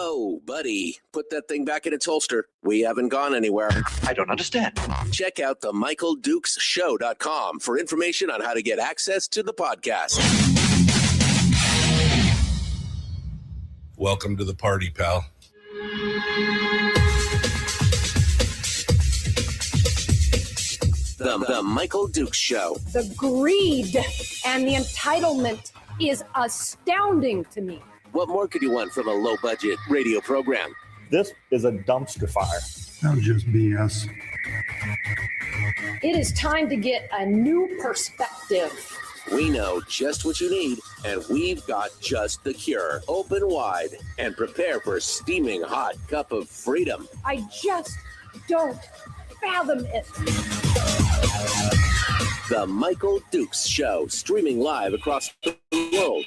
Whoa, buddy. Put that thing back in its holster. We haven't gone anywhere. I don't understand. Check out the MichaelDukesShow.com for information on how to get access to the podcast. Welcome to the party, pal. The Michael Dukes Show. The greed and the entitlement is astounding to me. What more could you want from a low-budget radio program? This is a dumpster fire. That was just BS. It is time to get a new perspective. We know just what you need, and we've got just the cure. Open wide and prepare for a steaming hot cup of freedom. I just don't fathom it. The Michael Dukes Show, streaming live across the world.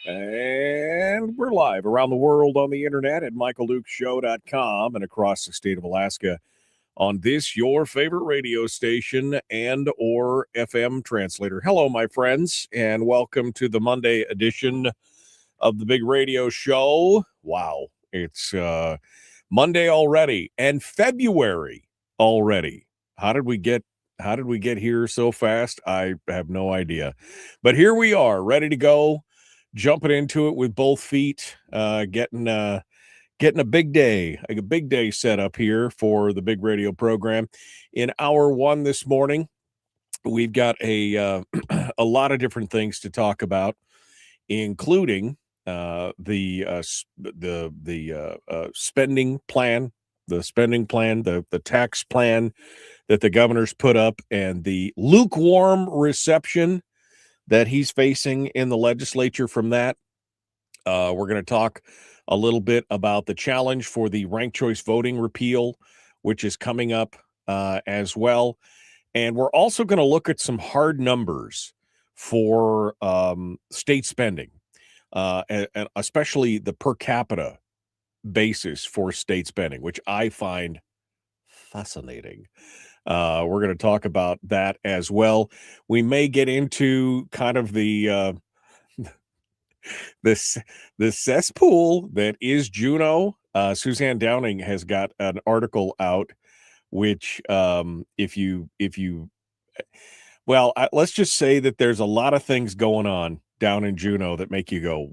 And we're live around the world on the internet at michaeldukeshow.com and across the state of Alaska on this, your favorite radio station and or FM translator. Hello, my friends, and welcome to the Monday edition of the Big Radio Show. Wow, it's Monday already and February already. How did we get here so fast? I have no idea. But here we are, ready to go, jumping into it with both feet, getting a big day set up here for the Big Radio program. In hour one this morning, we've got a lot of different things to talk about, including the spending plan, the tax plan that the governor's put up, and the lukewarm reception that he's facing in the legislature from that. We're going to talk a little bit about the challenge for the ranked choice voting repeal, which is coming up as well. And we're also going to look at some hard numbers for state spending, and especially the per capita basis for state spending, which I find fascinating. We're going to talk about that as well. We may get into kind of the cesspool that is Juneau. Suzanne Downing has got an article out, which let's just say that there's a lot of things going on down in Juneau that make you go,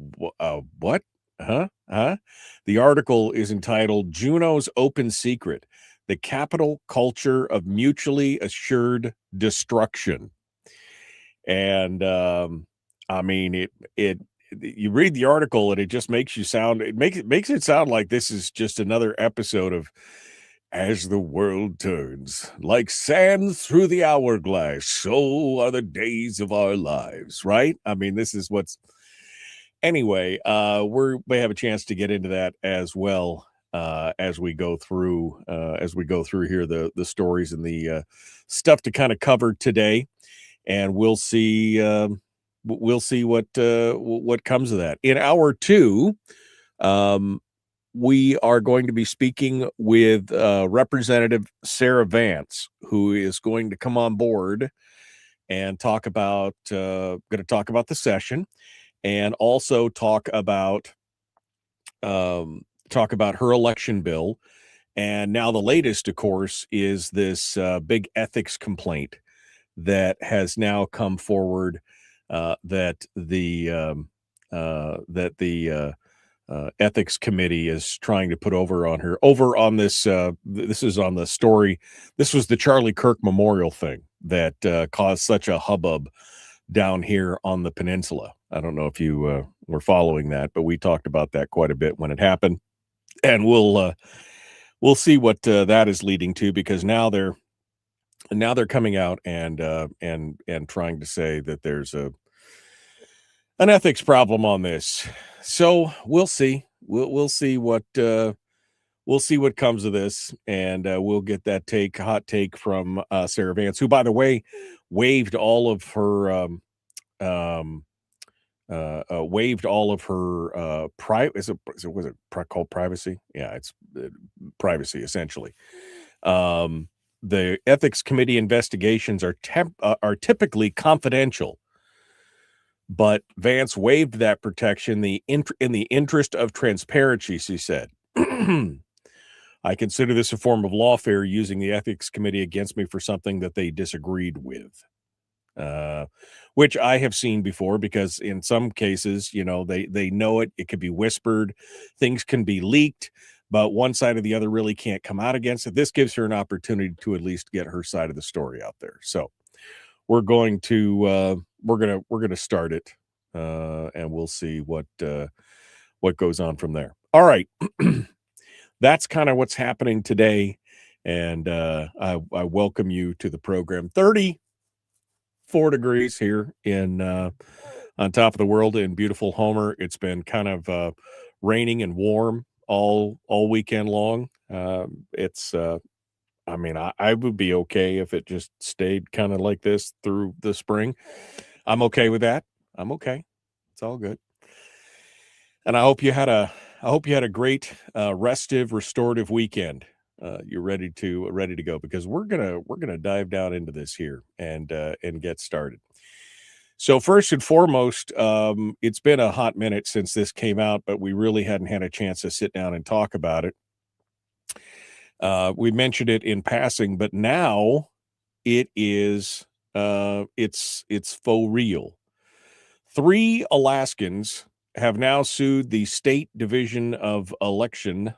what? Huh? The article is entitled "Juneau's Open Secret: The Capital Culture of Mutually Assured Destruction." And I mean, you read the article and it just makes it sound like this is just another episode of "As the World Turns, like sands through the hourglass, so are the days of our lives," right? I mean, this is what's. Anyway, we may have a chance to get into that as well as we go through here the stories and the stuff to kind of cover today, and we'll see what comes of that. In hour two, we are going to be speaking with Representative Sarah Vance, who is going to come on board and talk about the session. And also talk about her election bill. And now the latest, of course, is this big ethics complaint that has now come forward that the ethics committee is trying to put over on this. This is on the story. This was the Charlie Kirk Memorial thing that caused such a hubbub down here on the peninsula. I don't know if you were following that, but we talked about that quite a bit when it happened, and we'll see what that is leading to, because now they're coming out and trying to say that there's an ethics problem on this. So we'll see. We'll see what comes of this, and we'll get that hot take from Sarah Vance, who, by the way, waived all of her called privacy? Yeah, it's privacy essentially. The ethics committee investigations are typically confidential, but Vance waived that protection in the interest of transparency, she said. I consider this a form of lawfare using the ethics committee against me for something that they disagreed with, which I have seen before, because in some cases, they know it. It could be whispered. Things can be leaked, but one side or the other really can't come out against it. This gives her an opportunity to at least get her side of the story out there. So we're going to start it, and we'll see what goes on from there. All right. That's kind of what's happening today, and I welcome you to the program. 34 degrees here in on top of the world in beautiful Homer. It's been kind of raining and warm all weekend long. I would be okay if it just stayed kind of like this through the spring. I'm okay with that. I'm okay. It's all good. And I hope you had a great restive, restorative weekend. You're ready to go, because we're gonna dive down into this here and get started. So first and foremost, it's been a hot minute since this came out, but we really hadn't had a chance to sit down and talk about it. We mentioned it in passing, but now it is it's faux real. 3 Alaskans have now sued the State Division of Election,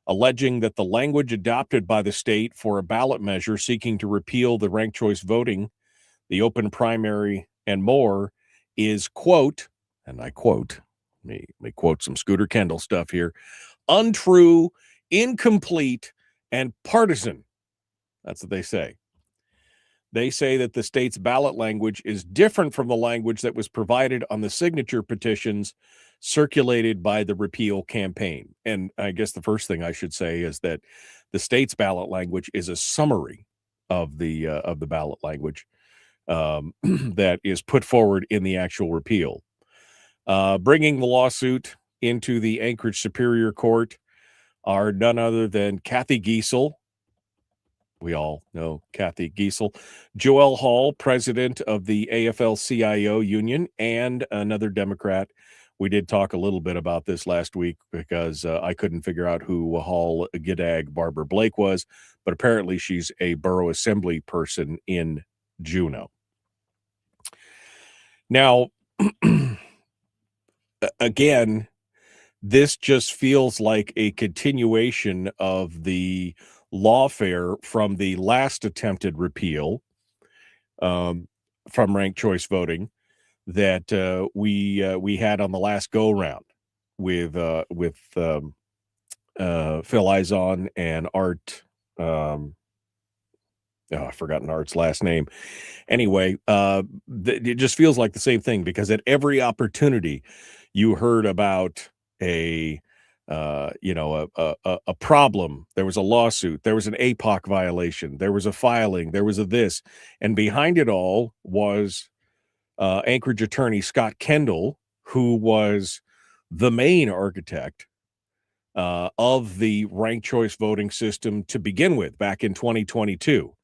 alleging that the language adopted by the state for a ballot measure seeking to repeal the ranked choice voting, the open primary, and more is, quote, and I quote, let me quote some Scooter Kendall stuff here, untrue, incomplete, and partisan. That's what they say. They say that the state's ballot language is different from the language that was provided on the signature petitions circulated by the repeal campaign. And I guess the first thing I should say is that the state's ballot language is a summary of the ballot language that is put forward in the actual repeal. Bringing the lawsuit into the Anchorage Superior Court are none other than Kathy Giesel. We all know Kathy Giesel, Joel Hall, president of the AFL-CIO union, and another Democrat. We did talk a little bit about this last week because I couldn't figure out who Hall G'dag Barbara Blake was, but apparently she's a borough assembly person in Juneau. Now, again, this just feels like a continuation of the lawfare from the last attempted repeal from ranked choice voting that we had on the last go round with Phil Izon and Art. I've forgotten Art's last name. Anyway, it just feels like the same thing, because at every opportunity you heard about a problem. There was a lawsuit, there was an APOC violation, there was a filing, there was a this, and behind it all was Anchorage attorney Scott Kendall, who was the main architect of the ranked choice voting system to begin with back in 2022.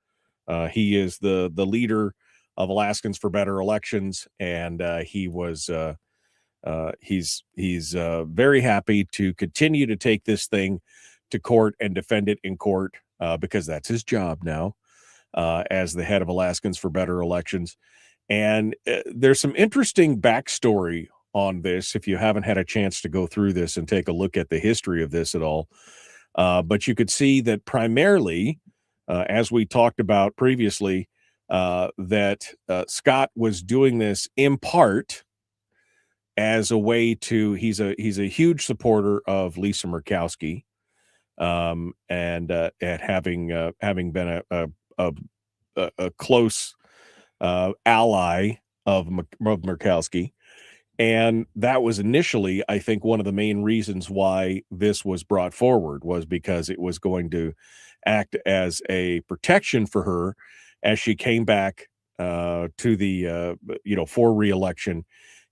He is the leader of Alaskans for Better Elections, and he was he's very happy to continue to take this thing to court and defend it in court, because that's his job now as the head of Alaskans for Better Elections. And there's some interesting backstory on this if you haven't had a chance to go through this and take a look at the history of this at all. But you could see that primarily, as we talked about previously, that Scott was doing this in part as a way to, he's a huge supporter of Lisa Murkowski, and having been a close ally of Murkowski. And that was initially, I think, one of the main reasons why this was brought forward, was because it was going to act as a protection for her as she came back to the, for re-election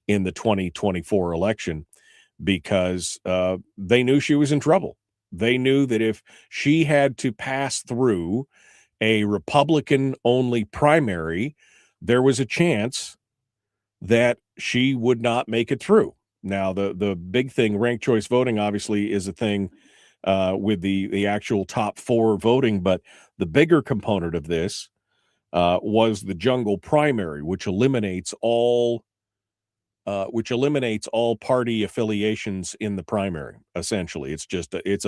in the 2024 election, because they knew she was in trouble. They knew that if she had to pass through a Republican-only primary, there was a chance that she would not make it through. Now, the big thing, ranked choice voting, obviously, is a thing with the actual top 4 voting, but the bigger component of this was the jungle primary, which eliminates all party affiliations in the primary. Essentially, it's just it's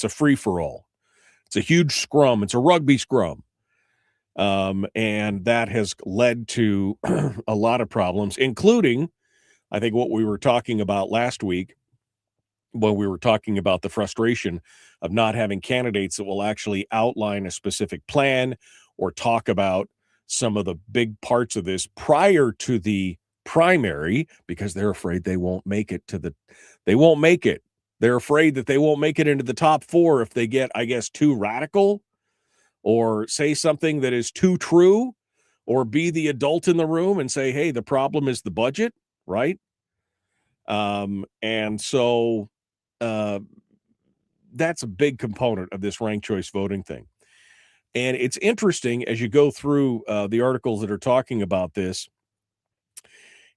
a free for all. It's a huge scrum. It's a rugby scrum. And that has led to a lot of problems, including, I think, what we were talking about last week when we were talking about the frustration of not having candidates that will actually outline a specific plan or talk about some of the big parts of this prior to the primary, because they're afraid they won't make it they won't make it. They're afraid that they won't make it into the top 4 if they get, I guess, too radical or say something that is too true, or be the adult in the room and say, hey, the problem is the budget, right? And so that's a big component of this ranked choice voting thing. And it's interesting as you go through the articles that are talking about this,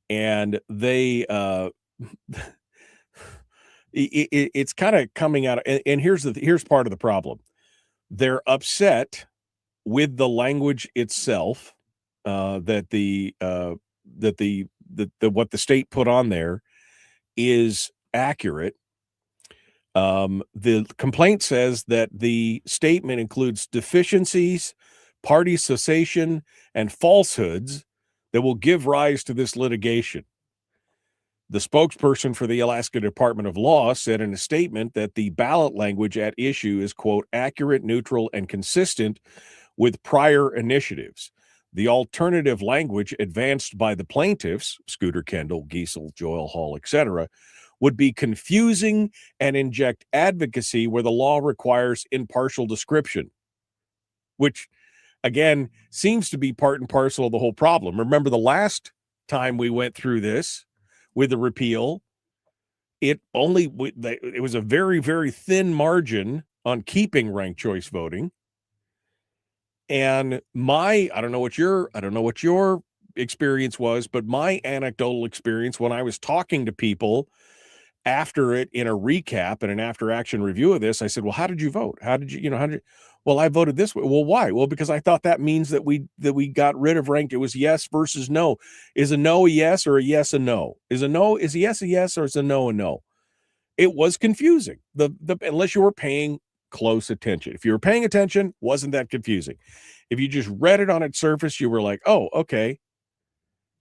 and they it's kind of coming out, and here's part of the problem. They're upset with the language itself, that what the state put on there is accurate. The complaint says that the statement includes deficiencies, party cessation, and falsehoods that will give rise to this litigation. The spokesperson for the Alaska Department of Law said in a statement that the ballot language at issue is, quote, accurate, neutral, and consistent with prior initiatives. The alternative language advanced by the plaintiffs, Scooter Kendall, Giesel, Joel Hall, etc., would be confusing and inject advocacy where the law requires impartial description, which, again, seems to be part and parcel of the whole problem. Remember the last time we went through this with the repeal, it was a very, very thin margin on keeping ranked choice voting. And I don't know what your experience was, but my anecdotal experience when I was talking to people after it in a recap and an after action review of this, I said, well, how did you vote? Well, I voted this way. Well, why? Well, because I thought that means that we got rid of ranked. It was yes versus no. Is a no a yes or a yes a no? Is a yes a yes or is a no a no? It was confusing. Unless you were paying close attention. If you were paying attention, wasn't that confusing. If you just read it on its surface, you were like, oh, okay.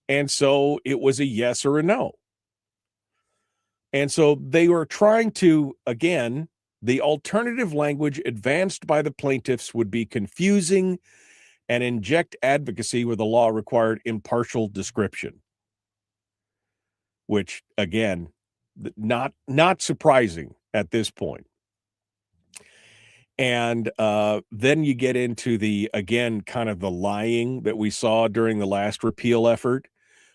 And so it was a yes or a no. And so they were trying to, again, the alternative language advanced by the plaintiffs would be confusing and inject advocacy where the law required impartial description, which, again, not surprising at this point. And then you get into the, again, kind of the lying that we saw during the last repeal effort,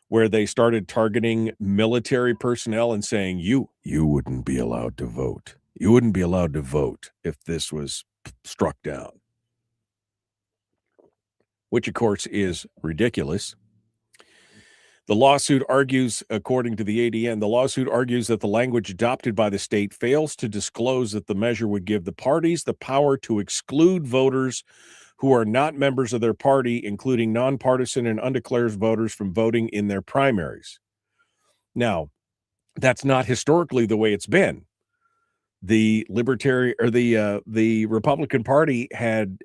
where they started targeting military personnel and saying, you wouldn't be allowed to vote. You wouldn't be allowed to vote if this was struck down, which, of course, is ridiculous. The lawsuit argues, according to the ADN, that the language adopted by the state fails to disclose that the measure would give the parties the power to exclude voters who are not members of their party, including nonpartisan and undeclared voters, from voting in their primaries. Now, that's not historically the way it's been. The the Republican Party had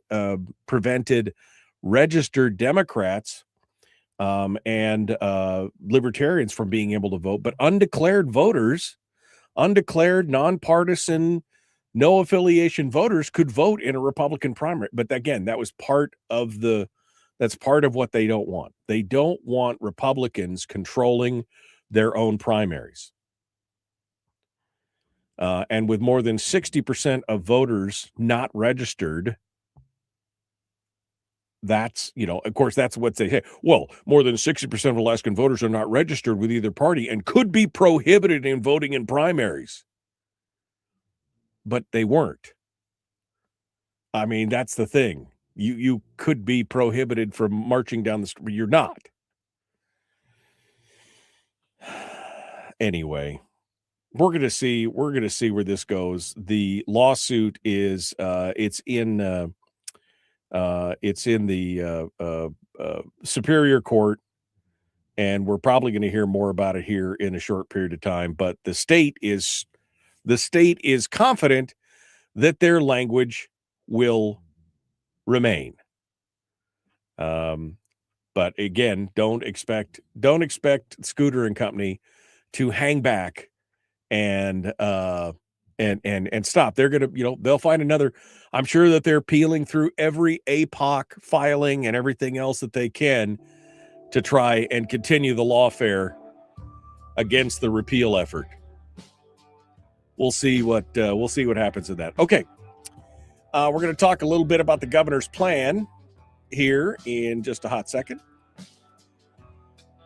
prevented registered Democrats and libertarians from being able to vote, but undeclared voters, undeclared, nonpartisan, no affiliation voters could vote in a Republican primary. But again, that's part of what they don't want. They don't want Republicans controlling their own primaries. And with more than 60% of voters not registered, that's, of course, that's what they say. Well, more than 60% of Alaskan voters are not registered with either party and could be prohibited in voting in primaries. But they weren't. I mean, that's the thing. You could be prohibited from marching down the street. You're not. Anyway, we're going to see where this goes. The lawsuit is it's in the Superior Court, and we're probably going to hear more about it here in a short period of time. But the state is confident that their language will remain. But again, don't expect Scooter and company to hang back and stop. They're going to, they'll find another. I'm sure that they're peeling through every APOC filing and everything else that they can to try and continue the lawfare against the repeal effort. We'll see what happens in that. Okay. We're going to talk a little bit about the governor's plan here in just a hot second.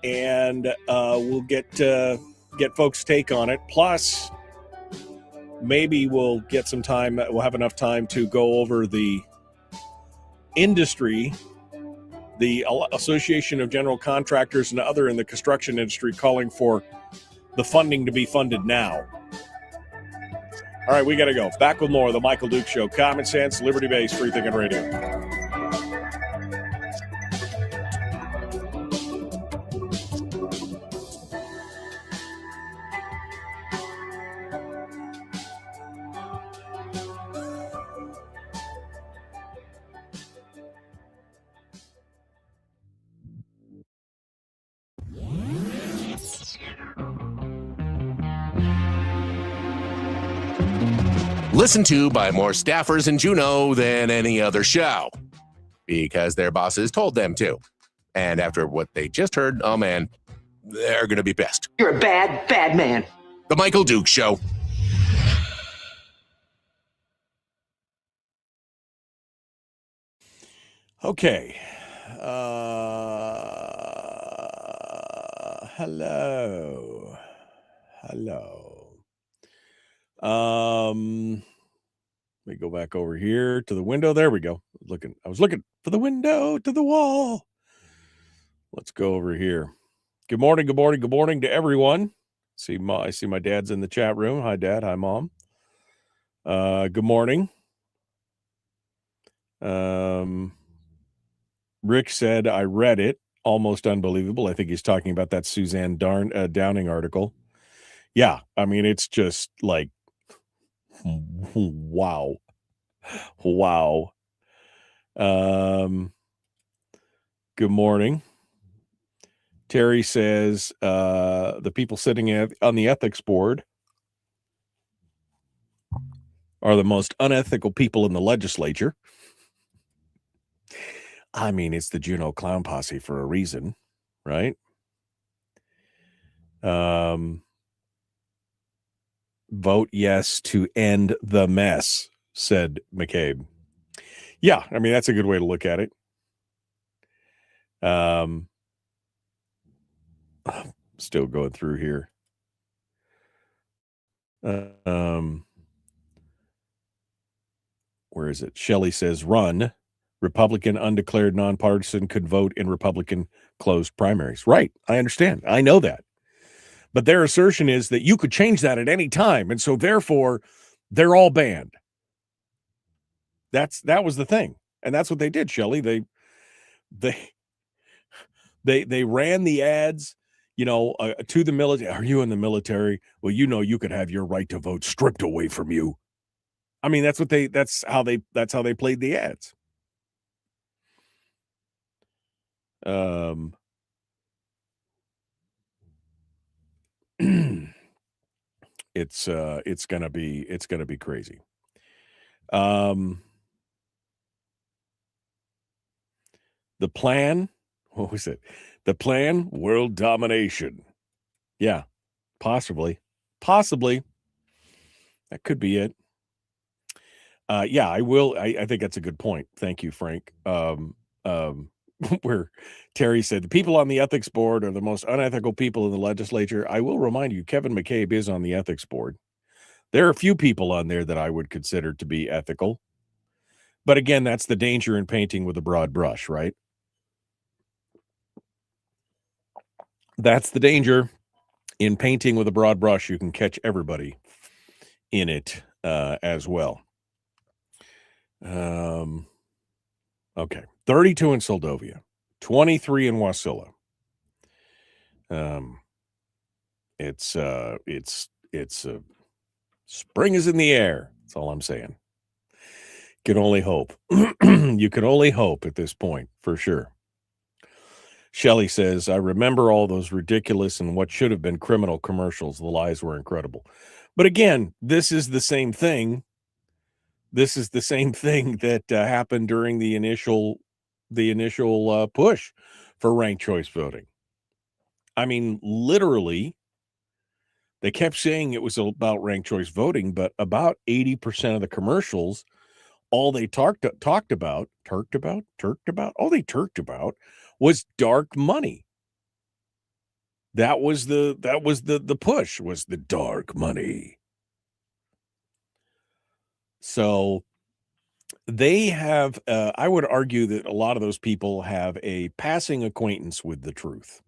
And we'll get folks' take on it. Plus, maybe we'll get some time. We'll have enough time to go over the industry, the Association of General Contractors and other in the construction industry calling for the funding to be funded now. All right, we got to go. Back with more of the Michael Duke Show. Common sense, liberty-based, free thinking radio. Listened to by more staffers in Juneau than any other show because their bosses told them to. And after what they just heard, oh man, they're going to be pissed. You're a bad, bad man. The Michael Duke Show. Okay. Hello. Let me go back over here to the window. There we go. I was looking for the window to the wall. Let's go over here. Good morning to everyone. I see my dad's in the chat room. Hi, Dad. Hi, Mom. Good morning. Rick said, I read it. Almost unbelievable. I think he's talking about that Suzanne Downing article. Yeah, I mean, it's just like, wow. Good morning. Terry says, the people sitting on the ethics board are the most unethical people in the legislature. I mean, it's the Juneau Clown Posse for a reason, right? Vote yes to end the mess, said McCabe. Yeah, I mean, that's a good way to look at it. Still going through here. Where is it? Shelley says, run. Republican undeclared nonpartisan could vote in Republican closed primaries. Right. I understand. I know that. But their assertion is that you could change that at any time. And so therefore they're all banned. That was the thing. And that's what they did, Shelley. They ran the ads, to the military. Are you in the military? Well, you could have your right to vote stripped away from you. I mean, that's how they played the ads. It's gonna be crazy. The plan, what was it? The plan, world domination. Yeah, possibly. That could be it. Yeah, I will. I think that's a good point. Thank you, Frank. Where Terry said the people on the ethics board are the most unethical people in the legislature. I will remind you, Kevin McCabe is on the ethics board. There are a few people on there that I would consider to be ethical. But again, that's the danger in painting with a broad brush, right? That's the danger in painting with a broad brush, you can catch everybody in it as well. Okay. 32 in Soldovia, 23 in Wasilla. It's spring is in the air. That's all I'm saying. Can only hope. You can only hope at this point, for sure. Shelley says, I remember all those ridiculous and what should have been criminal commercials. The lies were incredible. But again, this is the same thing. This is the same thing that happened during the initial push for ranked choice voting. I mean, literally, they kept saying it was about ranked choice voting, but about 80% of the commercials, all they talked about was dark money. That was the push, was the dark money. So they have, I would argue that a lot of those people have a passing acquaintance with the truth.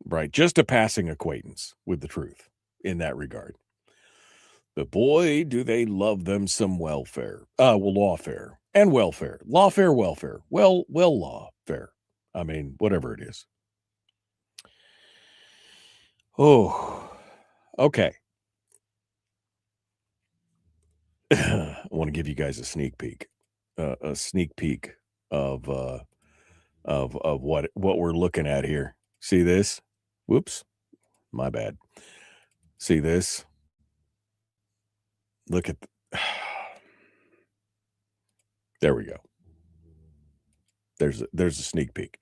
Right, just a passing acquaintance with the truth in that regard. But boy, do they love them some welfare. Lawfare and welfare. Lawfare, welfare. Well, lawfare. I mean, whatever it is. Oh, okay. I want to give you guys a sneak peek. Of what we're looking at here. See this? Whoops. My bad. See this? Look at there we go. There's a sneak peek.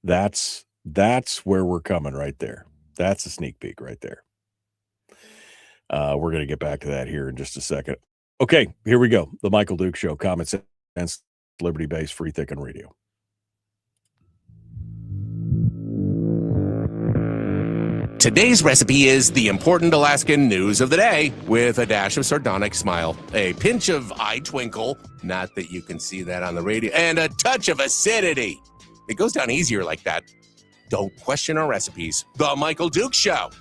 That's where we're coming right there. That's a sneak peek right there. We're going to get back to that here in just a second. Okay, here we go. The Michael Duke Show, Common Sense, Liberty-Based, Free Thinking Radio. Today's recipe is the important Alaskan news of the day with a dash of sardonic smile, a pinch of eye twinkle, not that you can see that on the radio, and a touch of acidity. It goes down easier like that. Don't question our recipes. The Michael Duke Show.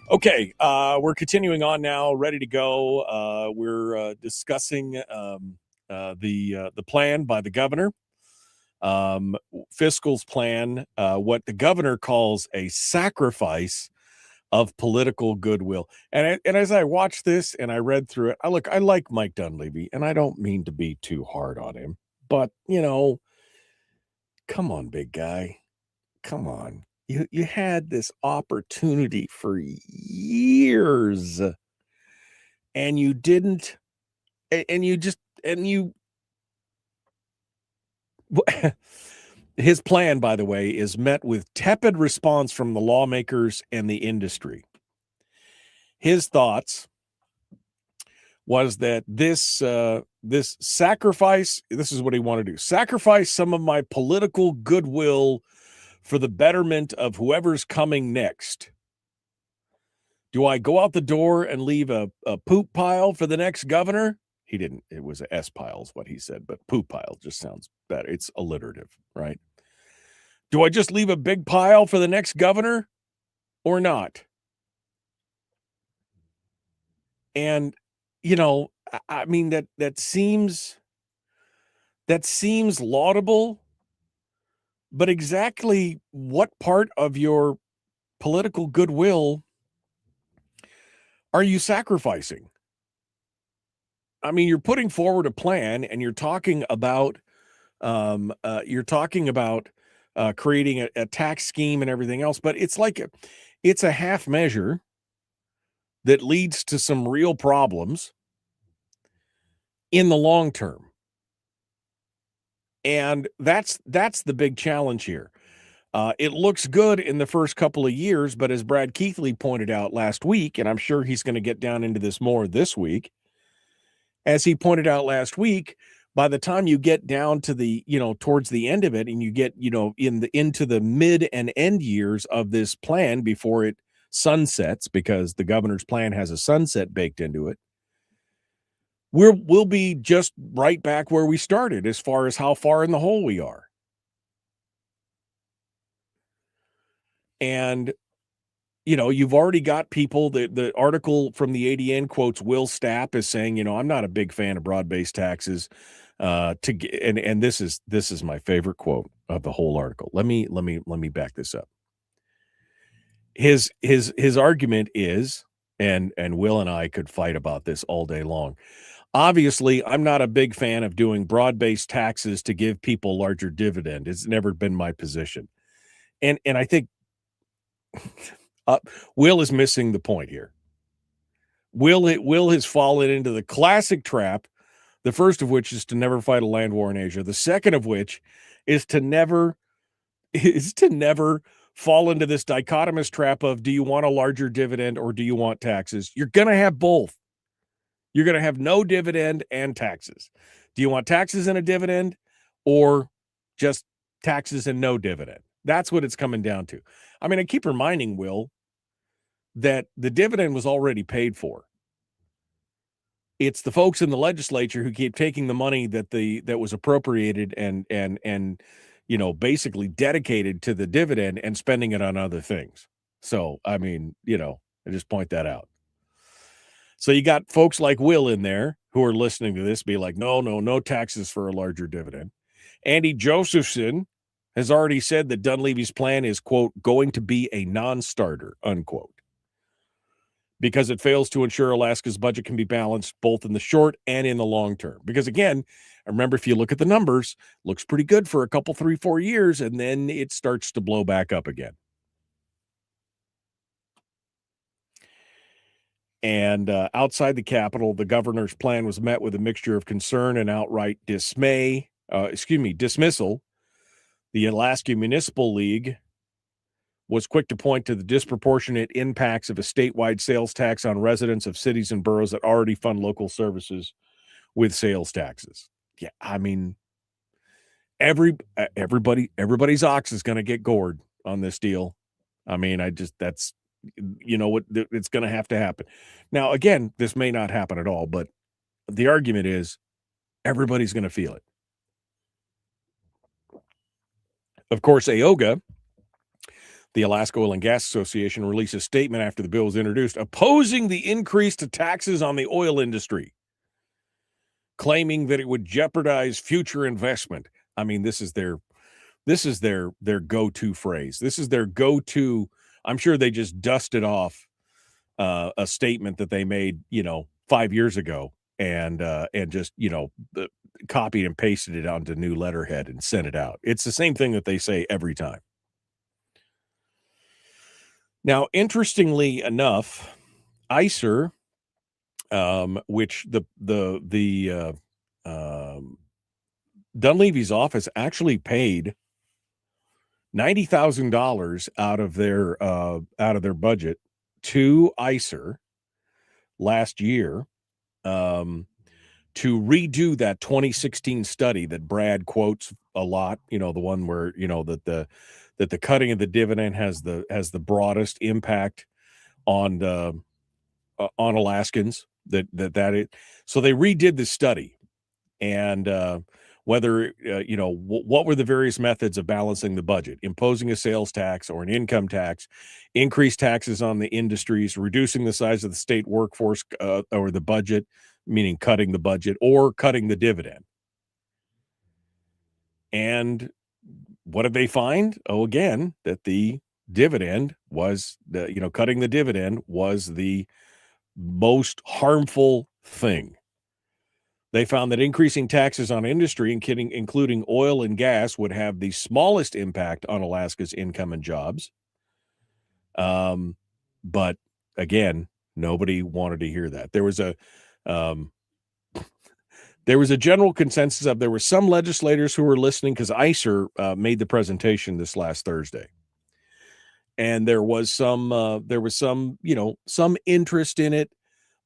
Okay, we're continuing on now, ready to go. We're discussing the plan by the governor. Fiscal's plan, what the governor calls a sacrifice of political goodwill. And as I watched this and I read through it, I like Mike Dunleavy, and I don't mean to be too hard on him, but come on, big guy, come on. You had this opportunity for years, and you didn't, his plan, by the way, is met with tepid response from the lawmakers and the industry. His thoughts was that this sacrifice, this is what he wanted to do, sacrifice some of my political goodwill for the betterment of whoever's coming next. Do I go out the door and leave a poop pile for the next governor? He didn't. It was a S pile is what he said, but poop pile just sounds better. It's alliterative, right? Do I just leave a big pile for the next governor or not? And, I mean, that seems laudable, but exactly what part of your political goodwill are you sacrificing? I mean, you're putting forward a plan, and you're talking about creating a tax scheme and everything else, but it's a half measure that leads to some real problems in the long term. And that's the big challenge here. It looks good in the first couple of years, but as Brad Keithley pointed out last week, and I'm sure he's going to get down into this more this week, as he pointed out last week, by the time you get down to the, towards the end of it, and you get, into the mid and end years of this plan before it sunsets, because the governor's plan has a sunset baked into it, we'll be just right back where we started as far as how far in the hole we are. And, you know, you've already got people that the article from the ADN quotes Will Stapp as saying, you know, I'm not a big fan of broad-based taxes. And this is my favorite quote of the whole article. Let me back this up. His argument is, and Will and I could fight about this all day long. Obviously, I'm not a big fan of doing broad-based taxes to give people larger dividend. It's never been my position. And I think Will is missing the point here. Will has fallen into the classic trap, the first of which is to never fight a land war in Asia. The second of which is to never fall into this dichotomous trap of, do you want a larger dividend or do you want taxes? You're going to have both. You're going to have no dividend and taxes. Do you want taxes and a dividend or just taxes and no dividend? That's what it's coming down to. I mean, I keep reminding Will that the dividend was already paid for. It's the folks in the legislature who keep taking the money that was appropriated and you know, basically dedicated to the dividend and spending it on other things. So, I mean, you know, I just point that out. So you got folks like Will in there who are listening to this be like, no taxes for a larger dividend. Andy Josephson has already said that Dunleavy's plan is, quote, going to be a non-starter, unquote, because it fails to ensure Alaska's budget can be balanced both in the short and in the long term. Because again, I remember if you look at the numbers, looks pretty good for a couple, 3-4 years, and then it starts to blow back up again. And outside the Capitol, the governor's plan was met with a mixture of concern and outright dismissal. The Alaska Municipal League was quick to point to the disproportionate impacts of a statewide sales tax on residents of cities and boroughs that already fund local services with sales taxes. Yeah, I mean, everybody's ox is going to get gored on this deal. I mean, that's, you know what, it's going to have to happen. Now, again, this may not happen at all, but the argument is everybody's going to feel it. Of course, AOGA, the Alaska Oil and Gas Association, released a statement after the bill was introduced opposing the increase to taxes on the oil industry, claiming that it would jeopardize future investment. I mean, this is their go-to phrase. This is their go-to. I'm sure they just dusted off a statement that they made, you know, 5 years ago and just, you know, copied and pasted it onto new letterhead and sent it out. It's the same thing that they say every time. Now, interestingly enough, ICER, which the Dunleavy's office actually paid $90,000 out of their budget to ICER last year to redo that 2016 study that Brad quotes a lot. You know, the one where, you know, that the cutting of the dividend has the broadest impact on Alaskans. So they redid the study, and whether, you know, what were the various methods of balancing the budget, imposing a sales tax or an income tax, increased taxes on the industries, reducing the size of the state workforce or the budget, meaning cutting the budget, or cutting the dividend. And what did they find? Oh, again, that the dividend was, cutting the dividend was the most harmful thing. They found that increasing taxes on industry, including oil and gas, would have the smallest impact on Alaska's income and jobs. But again, nobody wanted to hear that. There was a general consensus of, there were some legislators who were listening because ICER made the presentation this last Thursday. And there was some interest in it.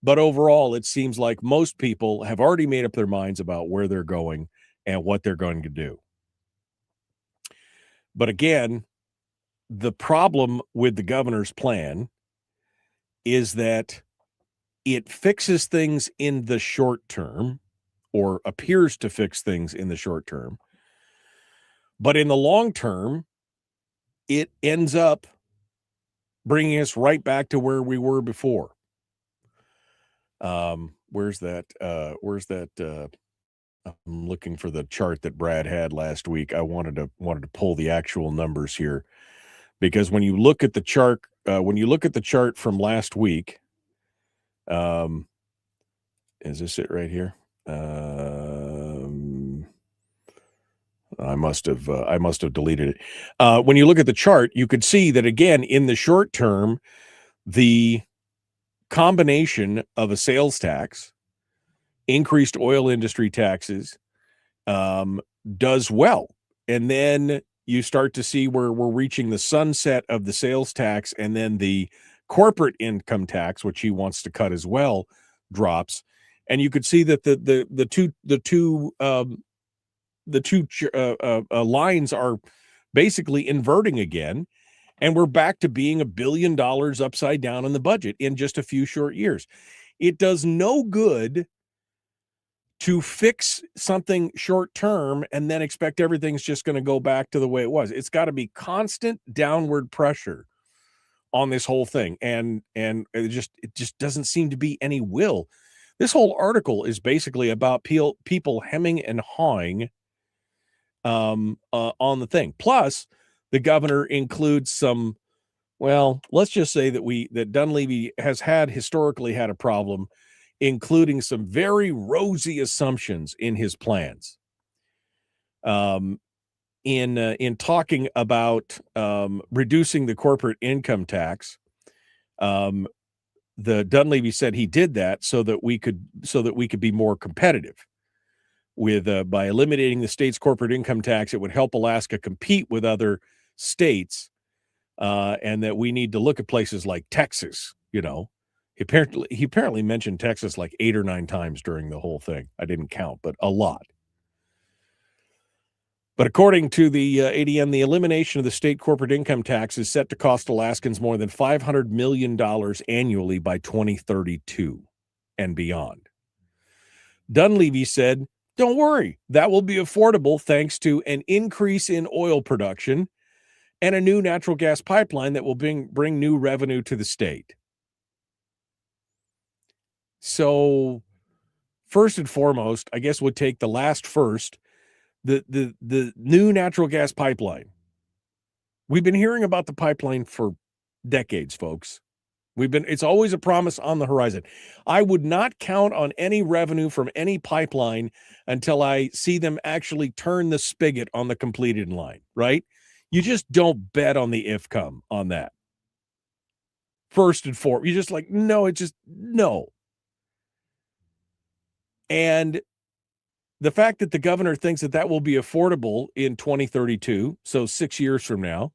But overall, it seems like most people have already made up their minds about where they're going and what they're going to do. But again, the problem with the governor's plan is that it fixes things in the short term, or appears to fix things in the short term. But in the long term, it ends up bringing us right back to where we were before. Where's that? I'm looking for the chart that Brad had last week. I wanted to pull the actual numbers here, because when you look at the chart, from last week, is this it right here? I must have deleted it. When you look at the chart, you could see that again in the short term, the combination of a sales tax, increased oil industry taxes, does well. And then you start to see where we're reaching the sunset of the sales tax, and then the corporate income tax, which he wants to cut as well, drops. And you could see that the two lines are basically inverting again. And we're back to being $1 billion upside down in the budget in just a few short years. It does no good to fix something short term and then expect everything's just going to go back to the way it was. It's got to be constant downward pressure on this whole thing. And it just doesn't seem to be any will. This whole article is basically about people hemming and hawing on the thing. Plus, the governor includes some, well, let's just say that Dunleavy has historically had a problem including some very rosy assumptions in his plans. In talking about reducing the corporate income tax, the Dunleavy said he did that so that we could be more competitive. With by eliminating the state's corporate income tax, it would help Alaska compete with other states, and that we need to look at places like Texas. He apparently mentioned Texas like 8 or 9 times during the whole thing. I didn't count, but a lot. But according to the ADM, the elimination of the state corporate income tax is set to cost Alaskans more than $500 million annually by 2032 and beyond. Dunleavy said, don't worry, that will be affordable thanks to an increase in oil production and a new natural gas pipeline that will bring new revenue to the state. So first and foremost, I guess we'll take the last first, the new natural gas pipeline. We've been hearing about the pipeline for decades, folks. It's always a promise on the horizon. I would not count on any revenue from any pipeline until I see them actually turn the spigot on the completed line, right? You just don't bet on the if come on that. First and foremost, you're just like, no. And the fact that the governor thinks that will be affordable in 2032, so 6 years from now,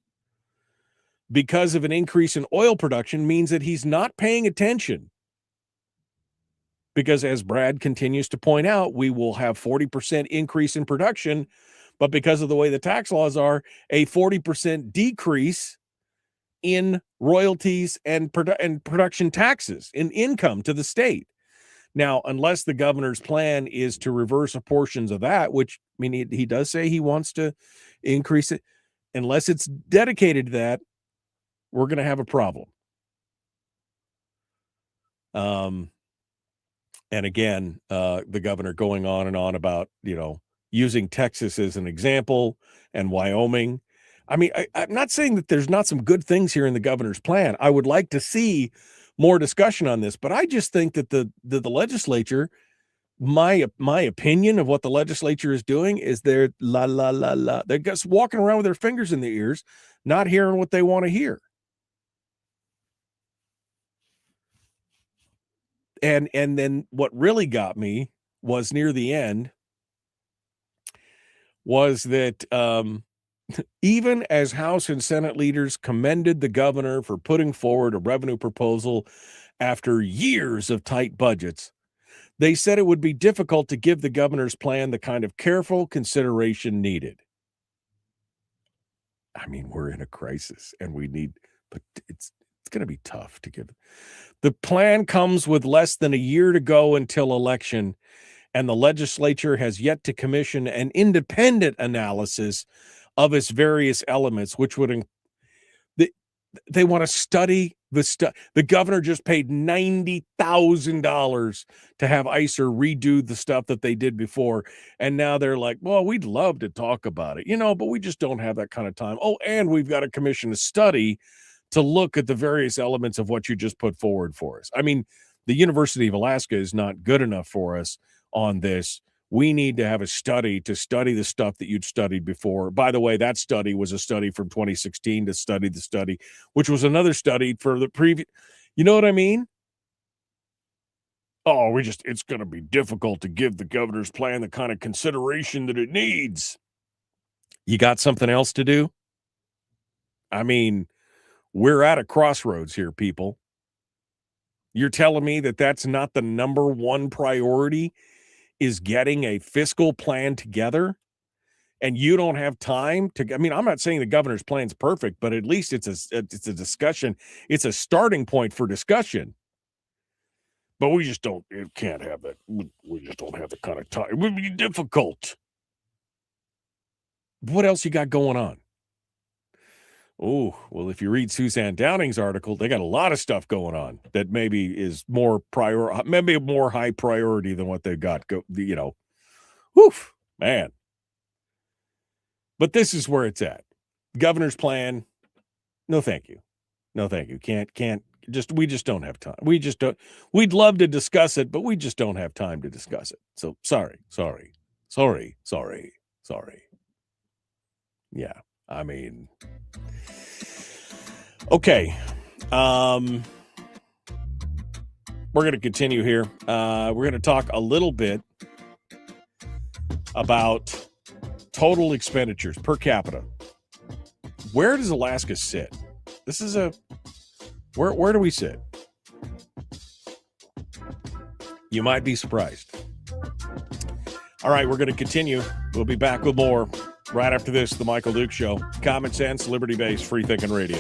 because of an increase in oil production means that he's not paying attention. Because as Brad continues to point out, we will have 40% increase in production, but because of the way the tax laws are, a 40% decrease in royalties and production taxes in income to the state. Now, unless the governor's plan is to reverse portions of that, which, I mean, he does say he wants to increase it, unless it's dedicated to that, we're going to have a problem. And again, the governor going on and on about, using Texas as an example and Wyoming. I mean, I'm not saying that there's not some good things here in the governor's plan. I would like to see more discussion on this, but I just think that the legislature, my opinion of what the legislature is doing is they're they're just walking around with their fingers in their ears, not hearing what they want to hear. And then what really got me was near the end was that even as House and Senate leaders commended the governor for putting forward a revenue proposal after years of tight budgets, they said it would be difficult to give the governor's plan the kind of careful consideration needed. I mean, we're in a crisis and but it's going to be tough to give. The plan comes with less than a year to go until election, and the legislature has yet to commission an independent analysis of its various elements, which would They want to study the stuff. The governor just paid $90,000 to have ICER redo the stuff that they did before. And now they're like, well, we'd love to talk about it, but we just don't have that kind of time. Oh, and we've got to commission a study to look at the various elements of what you just put forward for us. I mean, the University of Alaska is not good enough for us on this. We need to have a study to study the stuff that you'd studied before. By the way, that study was a study from 2016 to study the study, which was another study for the previous. You know what I mean? Oh, it's going to be difficult to give the governor's plan the kind of consideration that it needs. You got something else to do? I mean, we're at a crossroads here, people. You're telling me that that's not the number one priority, is getting a fiscal plan together, and you don't have time to. I mean, I'm not saying the governor's plan's perfect, but at least it's a discussion. It's a starting point for discussion. But we just don't. It can't have that. We just don't have the kind of time. It would be difficult. What else you got going on? Oh, well, if you read Suzanne Downing's article, they got a lot of stuff going on that maybe is maybe more high priority than what they've got. Woof, man. But this is where it's at. Governor's plan. No, thank you. No, thank you. Can't. We just don't have time. We just don't. We'd love to discuss it, but we just don't have time to discuss it. So sorry. Yeah, I mean. Okay. We're going to continue here. We're going to talk a little bit about total expenditures per capita. Where does Alaska sit? This is where do we sit? You might be surprised. All right, we're going to continue. We'll be back with more right after this, The Michael Duke Show. Common sense, liberty-based, free-thinking radio.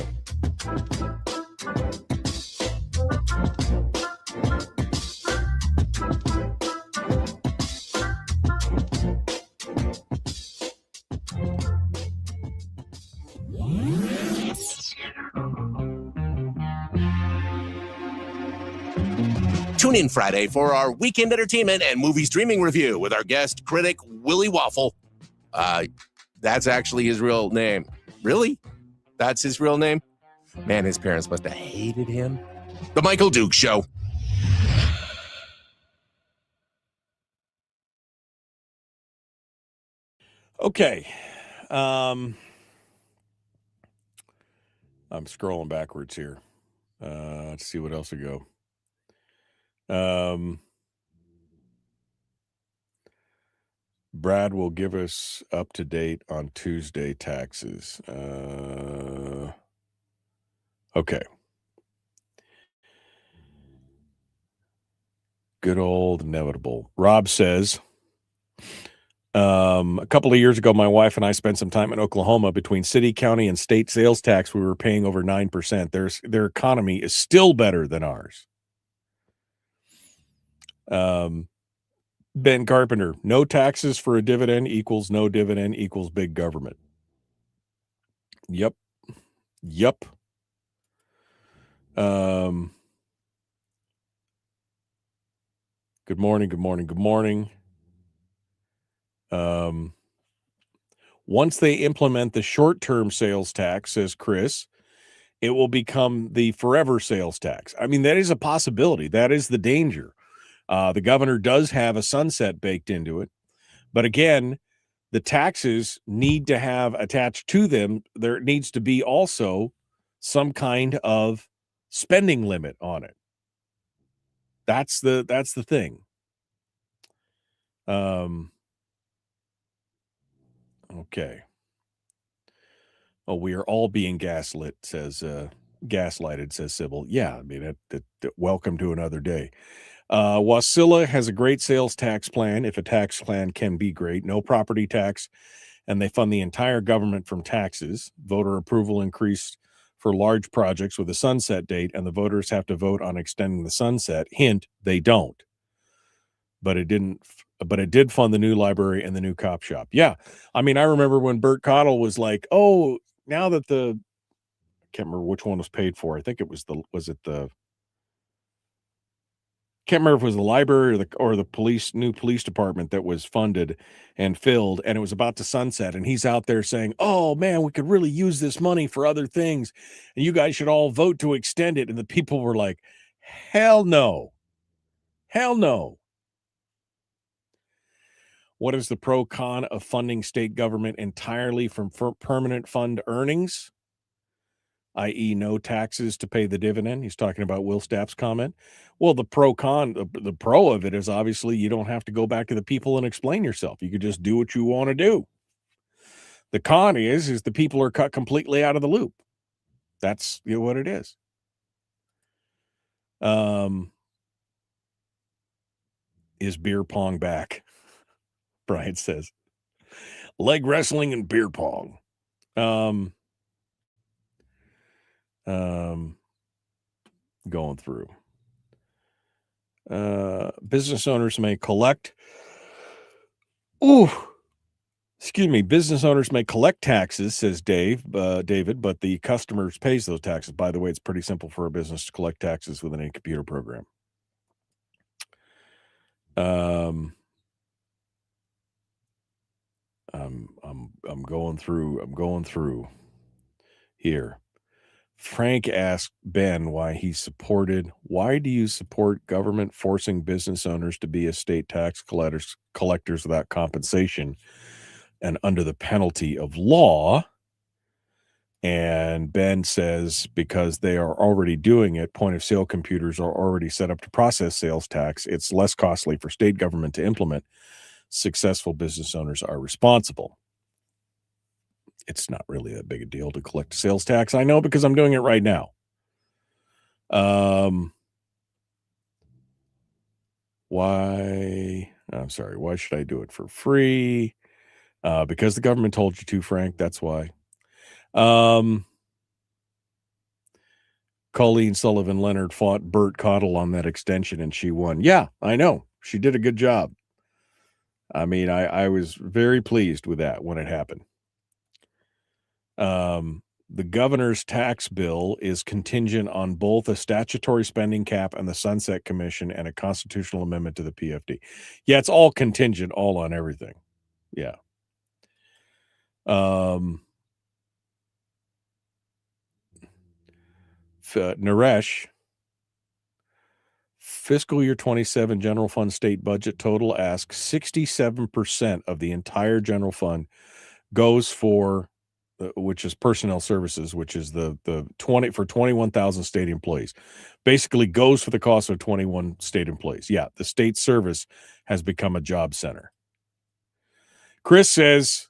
Tune in Friday for our weekend entertainment and movie streaming review with our guest critic, Willie Waffle. That's actually his real name. Really? That's his real name? Man, his parents must have hated him. The Michael Duke Show. Okay. I'm scrolling backwards here. Let's see what else we go. Brad will give us up to date on Tuesday taxes. Okay. Good old inevitable. Rob says, a couple of years ago, my wife and I spent some time in Oklahoma. Between city, county, and state sales tax, we were paying over 9%. Their economy is still better than ours. Ben Carpenter, no taxes for a dividend equals no dividend equals big government. Yep. Good morning. Once they implement the short-term sales tax, says Chris, it will become the forever sales tax. I mean, that is a possibility. That is the danger. The governor does have a sunset baked into it. But again, the taxes need to have attached to them, there needs to be also some kind of spending limit on it. That's the thing. Okay. Oh, we are all being gaslighted, says Sybil. Yeah, I mean, welcome to another day. Wasilla has a great sales tax plan, if a tax plan can be great. No property tax, and they fund the entire government from taxes. Voter approval increased for large projects with a sunset date, and the voters have to vote on extending the sunset. Hint, they don't. But it did fund the new library and the new cop shop. Yeah. I mean, I remember when Bert Cottle was like, oh, now that can't remember which one was paid for. I think it was can't remember if it was the library or the new police department that was funded and filled, and it was about to sunset. And he's out there saying, "Oh man, we could really use this money for other things, and you guys should all vote to extend it." And the people were like, "Hell no, hell no." What is the pro con of funding state government entirely from permanent fund earnings, i.e., no taxes to pay the dividend? He's talking about Will Stapp's comment. Well, the pro of it is obviously you don't have to go back to the people and explain yourself. You could just do what you want to do. The con is the people are cut completely out of the loop. That's what it is. Is beer pong back? Brian says. Leg wrestling and beer pong. Going through. Business owners may collect. Business owners may collect taxes, says David, but the customers pays those taxes. By the way, it's pretty simple for a business to collect taxes with any computer program. I'm going through here. Frank asked Ben why do you support government forcing business owners to be estate tax collectors without compensation and under the penalty of law? And Ben says because they are already doing it, point of sale computers are already set up to process sales tax. It's less costly for state government to implement. Successful business owners are responsible. It's not really that big a deal to collect sales tax. I know because I'm doing it right now. Why should I do it for free? Because the government told you to, Frank. That's why. Colleen Sullivan Leonard fought Bert Cottle on that extension and she won. Yeah, I know. She did a good job. I mean, I was very pleased with that when it happened. The governor's tax bill is contingent on both a statutory spending cap and the Sunset Commission and a constitutional amendment to the PFD. Yeah, it's all contingent, all on everything. Yeah. Naresh, fiscal year 27 general fund state budget total asks 67% of the entire general fund goes for which is personnel services, which is the 21,000 state employees, basically goes for the cost of 21 state employees. Yeah, the state service has become a job center. Chris says,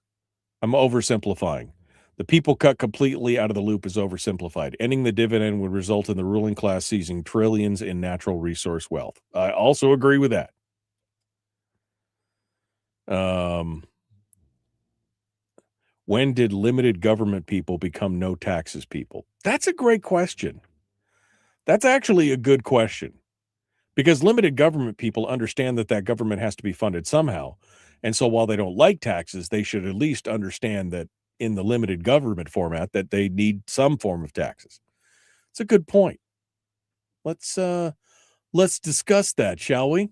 I'm oversimplifying. The people cut completely out of the loop is oversimplified. Ending the dividend would result in the ruling class seizing trillions in natural resource wealth. I also agree with that. When did limited government people become no taxes people? That's a great question. That's actually a good question. Because limited government people understand that government has to be funded somehow. And so while they don't like taxes, they should at least understand that in the limited government format that they need some form of taxes. It's a good point. Let's discuss that, shall we?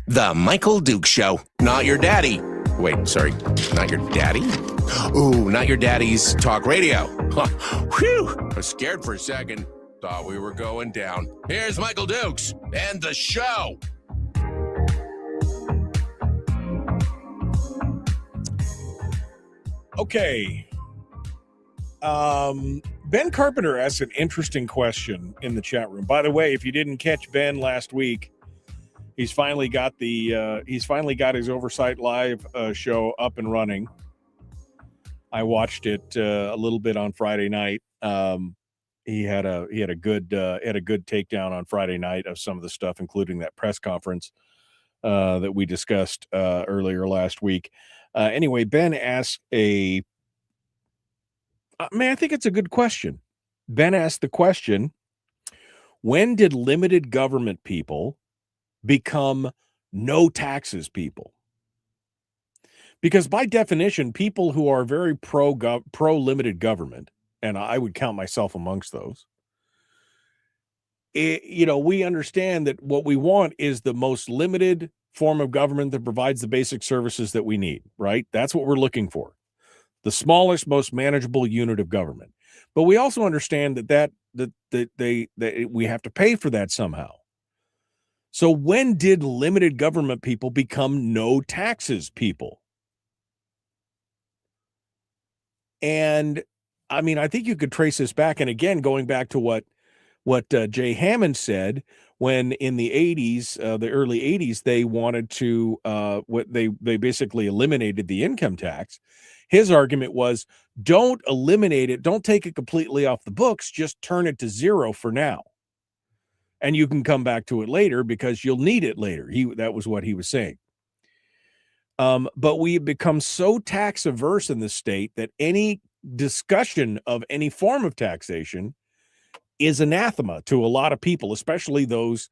The Michael Duke Show. Not your daddy. Wait, sorry. Not your daddy? Ooh, not your daddy's talk radio. Whew. I was scared for a second. Thought we were going down. Here's Michael Dukes and the show. Okay. Ben Carpenter asked an interesting question in the chat room. By the way, if you didn't catch Ben last week, he's finally got his Oversight Live show up and running. I watched it a little bit on Friday night. He had a good takedown on Friday night of some of the stuff, including that press conference that we discussed earlier last week. Anyway, Ben asked I think it's a good question. Ben asked the question, when did limited government people become no taxes people. Because by definition, people who are very pro limited government, and I would count myself amongst those, we understand that what we want is the most limited form of government that provides the basic services that we need, right? That's what we're looking for. The smallest, most manageable unit of government. But we also understand that we have to pay for that somehow. So when did limited government people become no taxes people? And I mean, I think you could trace this back. And again, going back to what Jay Hammond said when in the 80s, the early 80s, they wanted to they basically eliminated the income tax. His argument was, don't eliminate it, don't take it completely off the books, just turn it to zero for now. And you can come back to it later because you'll need it later. That was what he was saying. But we have become so tax averse in the state that any discussion of any form of taxation is anathema to a lot of people, especially those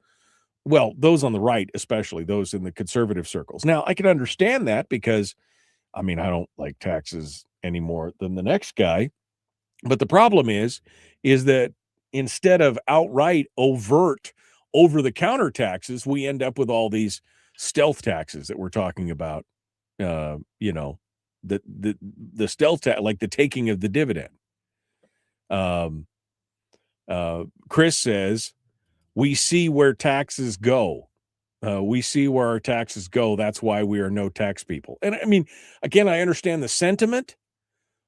on the right, especially those in the conservative circles. Now, I can understand that because, I mean, I don't like taxes any more than the next guy. But the problem is that instead of outright, overt, over-the-counter taxes, we end up with all these stealth taxes that we're talking about. The stealth tax, like the taking of the dividend. Chris says, we see where taxes go. We see where our taxes go. That's why we are no tax people. And I mean, again, I understand the sentiment,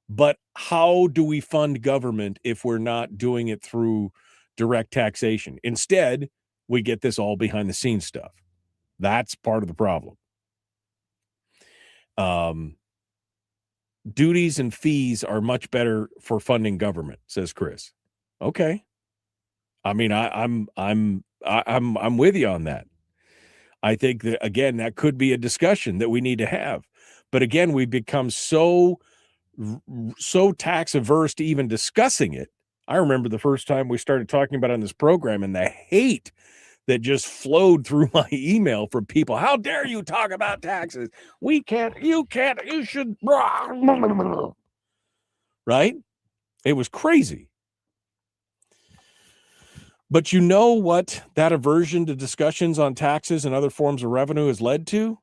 but how do we fund government if we're not doing it through direct taxation? Instead, we get this all behind the scenes stuff. That's part of the problem. Duties and fees are much better for funding government, says Chris. Okay. I mean, I'm with you on that. I think that, again, that could be a discussion that we need to have. But again, we've become so tax averse to even discussing it. I remember the first time we started talking about it on this program and the hate that just flowed through my email from people. How dare you talk about taxes? You should. Right? It was crazy. But you know what that aversion to discussions on taxes and other forms of revenue has led to?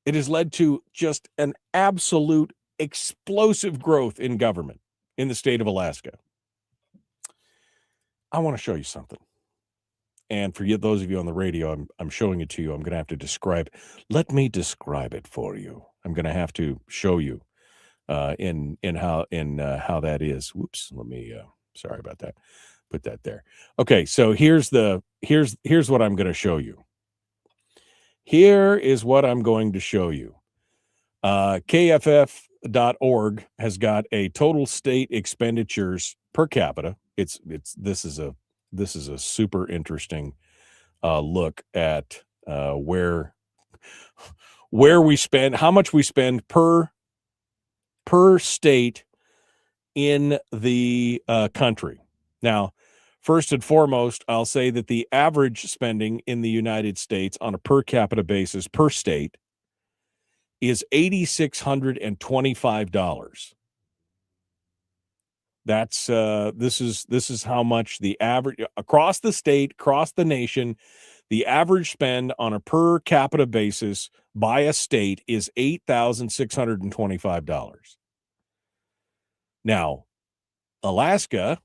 It has led to just an absolute explosive growth in government in the state of Alaska. I want to show you something. And for those of you on the radio, I'm showing it to you. I'm going to have to describe. Let me describe it for you. I'm going to have to show you in how that is. Whoops. Let me. Sorry about that. Put that there. Okay. So here's what I'm going to show you. Here is what I'm going to show you. KFF.org has got a total state expenditures per capita. This is a super interesting look at where we spend, how much we spend per state in the country. Now, first and foremost, I'll say that the average spending in the United States on a per capita basis per state is $8,625. That's this is how much the average across the state, across the nation, the average spend on a per capita basis by a state is $8,625. Now, Alaska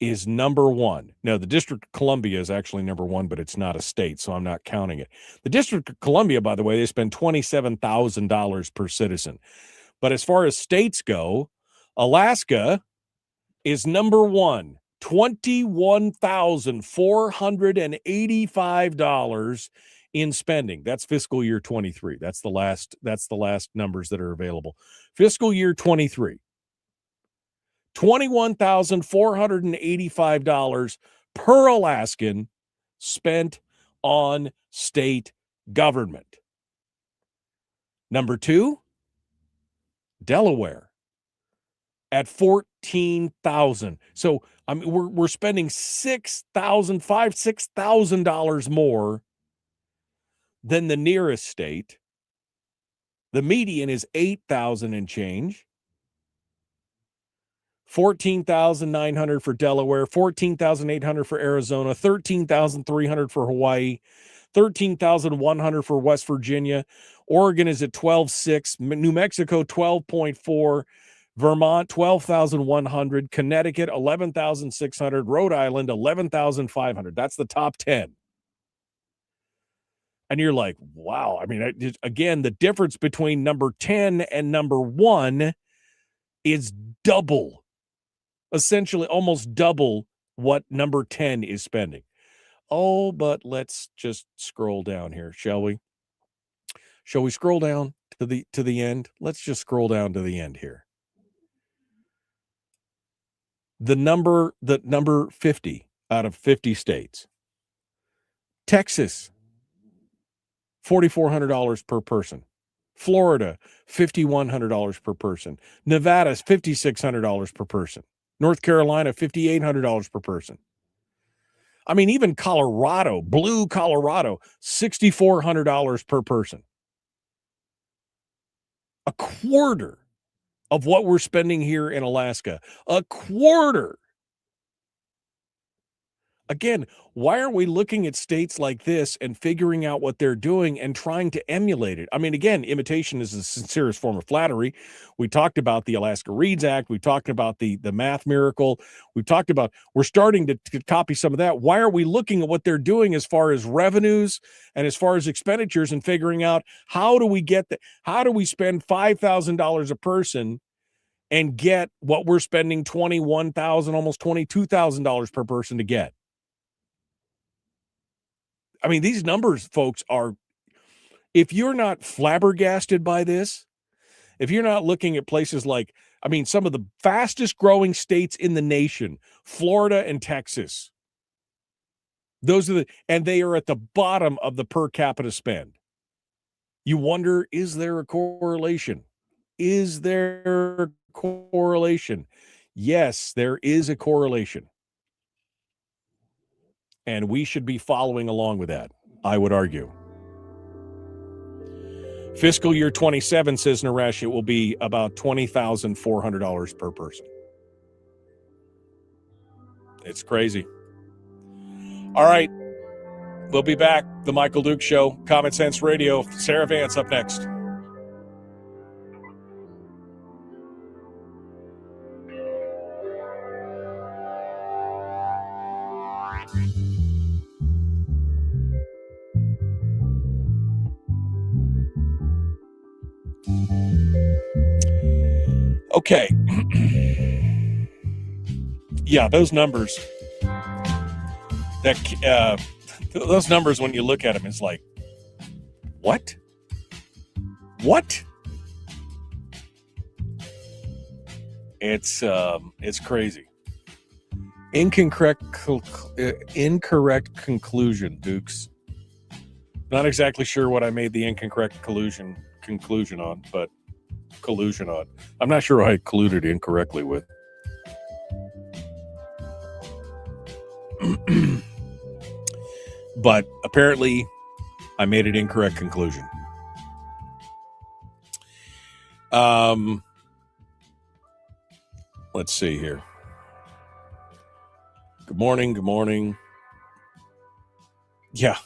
is number one. Now, the District of Columbia is actually number one, but it's not a state, so I'm not counting it. The District of Columbia, by the way, they spend $27,000 per citizen. But as far as states go, Alaska is number one, $21,485 in spending. That's fiscal year 23. That's the last numbers that are available. Fiscal year 23. $21,485 per Alaskan spent on state government. Number two, Delaware at $14,000. So I mean, we're spending $6,000 more than the nearest state. The median is $8,000 and change. $14,900 for Delaware, $14,800 for Arizona, $13,300 for Hawaii, $13,100 for West Virginia. Oregon is at $12,600, New Mexico $12,400, Vermont $12,100, Connecticut $11,600, Rhode Island $11,500. That's the top 10. And you're like, wow. I mean, again, the difference between number 10 and number 1 is double. Essentially almost double what number 10 is spending. Oh, but let's just scroll down here, shall we? Shall we scroll down to the end? Let's just scroll down to the end here. The number 50 out of 50 states. Texas, $4,400 per person. Florida, $5,100 per person. Nevada's $5,600 per person. North Carolina, $5,800 per person. I mean, even Colorado, blue Colorado, $6,400 per person. A quarter of what we're spending here in Alaska. A quarter. Again, why are we looking at states like this and figuring out what they're doing and trying to emulate it? I mean, again, imitation is the sincerest form of flattery. We talked about the Alaska Reads Act. We talked about the math miracle. We talked about we're starting to copy some of that. Why are we looking at what they're doing as far as revenues and as far as expenditures and figuring out how do we get that? How do we spend $5,000 a person and get what we're spending $21,000, almost $22,000 per person to get? I mean, these numbers, folks, are, if you're not flabbergasted by this, if you're not looking at places like, I mean, some of the fastest growing states in the nation, Florida and Texas, and they are at the bottom of the per capita spend. You wonder, is there a correlation? Is there a correlation? Yes, there is a correlation. And we should be following along with that, I would argue. Fiscal year 27, says Naresh, it will be about $20,400 per person. It's crazy. All right. We'll be back. The Michael Duke Show, Common Sense Radio. Sarah Vance up next. Okay. Yeah, those numbers. Those numbers, when you look at them, it's like, what? What? It's crazy. Incorrect conclusion, Dukes. Not exactly sure what I made the incorrect conclusion on, but collusion on. I'm not sure I colluded incorrectly with. But apparently I made an incorrect conclusion. Let's see here. Good morning. Yeah.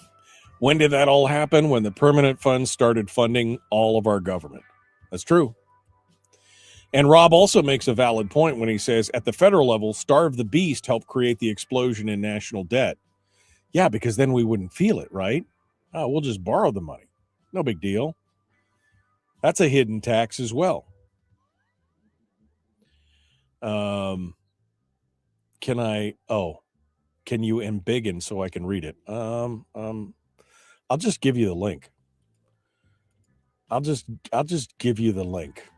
When did that all happen? When the permanent funds started funding all of our government. That's true. And Rob also makes a valid point when he says, at the federal level, Starve the Beast helped create the explosion in national debt. Yeah, because then we wouldn't feel it, right? Oh, we'll just borrow the money. No big deal. That's a hidden tax as well. Can you embiggen so I can read it? I'll just give you the link. I'll just give you the link.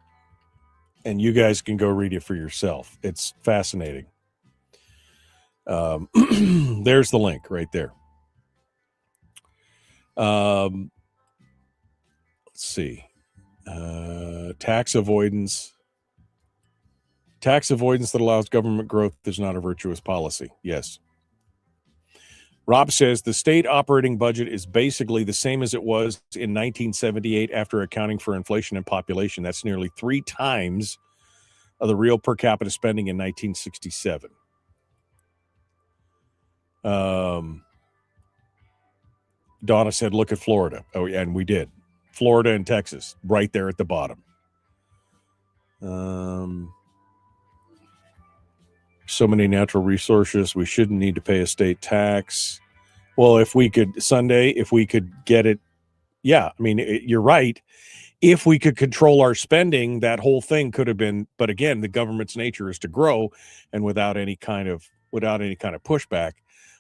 And you guys can go read it for yourself. It's fascinating. There's the link right there. Let's see. Tax avoidance. Tax avoidance that allows government growth is not a virtuous policy. Yes. Rob says the state operating budget is basically the same as it was in 1978 after accounting for inflation and population. That's nearly 3 times of the real per capita spending in 1967. Donna said, look at Florida. Oh, and we did. Florida and Texas, right there at the bottom. So many natural resources. We shouldn't need to pay a state tax. Well, if we could get it. Yeah, I mean, you're right. If we could control our spending, that whole thing could have been. But again, the government's nature is to grow, and without any kind of pushback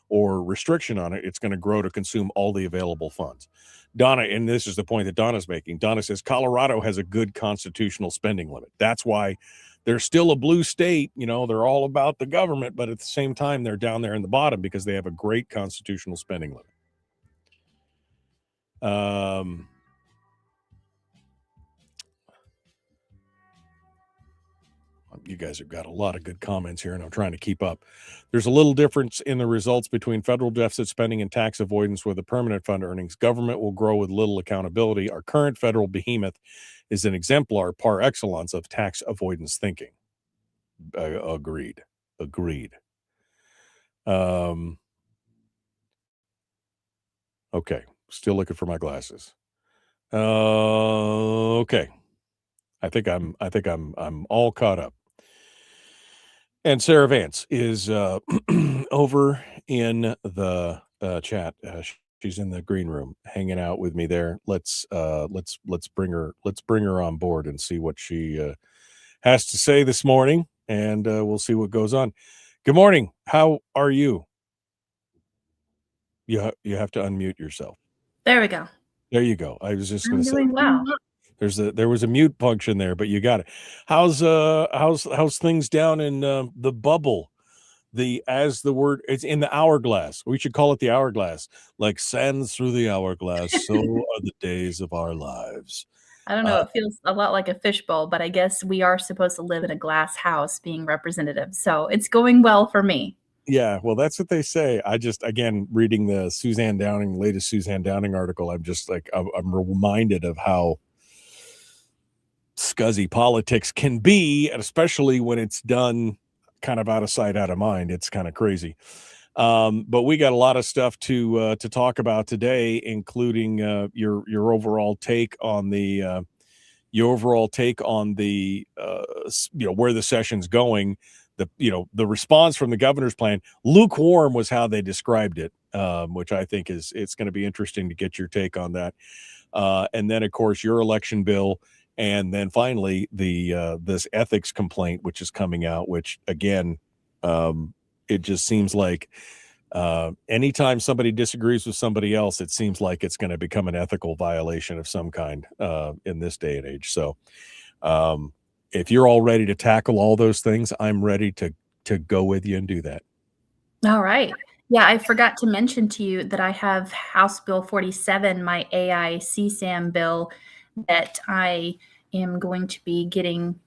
or restriction on it, it's going to grow to consume all the available funds. Donna, and this is the point that Donna's making. Donna says Colorado has a good constitutional spending limit. That's why they're still a blue state. You know, they're all about the government, but at the same time, they're down there in the bottom because they have a great constitutional spending limit. You guys have got a lot of good comments here, and I'm trying to keep up. There's a little difference in the results between federal deficit spending and tax avoidance with the permanent fund earnings. Government will grow with little accountability. Our current federal behemoth is an exemplar par excellence of tax avoidance thinking. Agreed. Okay, still looking for my glasses. Okay, I think I'm all caught up. And Sarah Vance is over in the chat. She's in the green room, hanging out with me there. Let's bring her on board and see what she has to say this morning, and we'll see what goes on. Good morning. How are you? You have to unmute yourself. There we go. There you go. I was just going to say. Doing well. There was a mute function there, but you got it. How's things down in the bubble? As the word, it's in the hourglass. We should call it the hourglass. Like sands through the hourglass, so are the days of our lives. I don't know. It feels a lot like a fishbowl, but I guess we are supposed to live in a glass house being representative. So it's going well for me. Yeah, well, that's what they say. I just, again, reading the latest Suzanne Downing article, I'm just like, I'm reminded of how scuzzy politics can be, and especially when it's done kind of out of sight, out of mind. It's kind of crazy. But we got a lot of stuff to talk about today, including your overall take on the where the session's going. The response from the governor's plan. Lukewarm was how they described it, which I think it's going to be interesting to get your take on that. And then, of course, your election bill. And then finally, this ethics complaint, which is coming out, which, again, it just seems like anytime somebody disagrees with somebody else, it seems like it's going to become an ethical violation of some kind in this day and age. So if you're all ready to tackle all those things, I'm ready to go with you and do that. All right. Yeah, I forgot to mention to you that I have House Bill 47, my AI CSAM bill, that I am going to be getting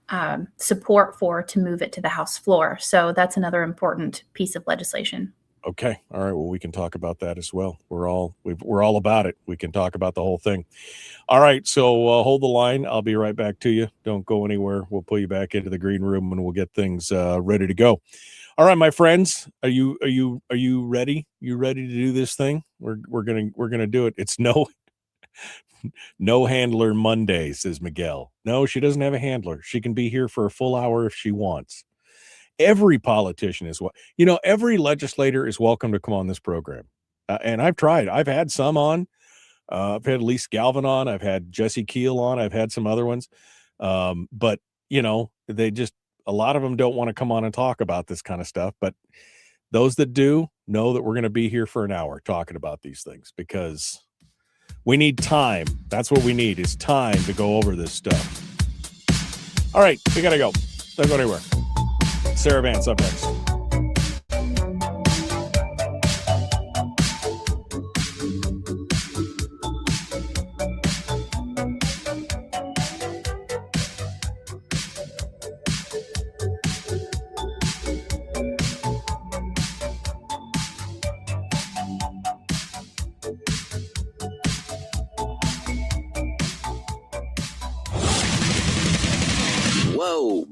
support for to move it to the House floor. So that's another important piece of legislation. Okay. All right. Well, we can talk about that as well. We're all about it. We can talk about the whole thing. All right. So hold the line. I'll be right back to you. Don't go anywhere. We'll pull you back into the green room and we'll get things ready to go. All right, my friends. Are you ready? You ready to do this thing? We're gonna do it. It's no handler Monday, says Miguel. No, she doesn't have a handler. She can be here for a full hour if she wants. Every politician is every legislator is welcome to come on this program. And I've tried. I've had some on. I've had Elise Galvin on. I've had Jesse Keel on. I've had some other ones. But they just, a lot of them don't want to come on and talk about this kind of stuff. But those that do know that we're going to be here for an hour talking about these things because we need time. That's what we need is time to go over this stuff. All right, we got to go. Don't go anywhere. Sarah Vance up next.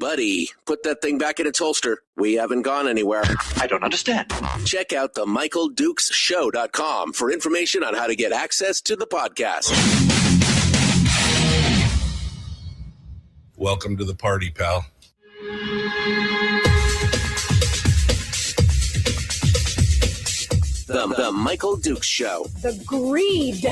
buddy, put that thing back in its holster. We haven't gone anywhere. I don't understand. Check out the MichaelDukesShow.com for information on how to get access to the podcast. Welcome to the party, pal. The Michael Dukes Show. The greed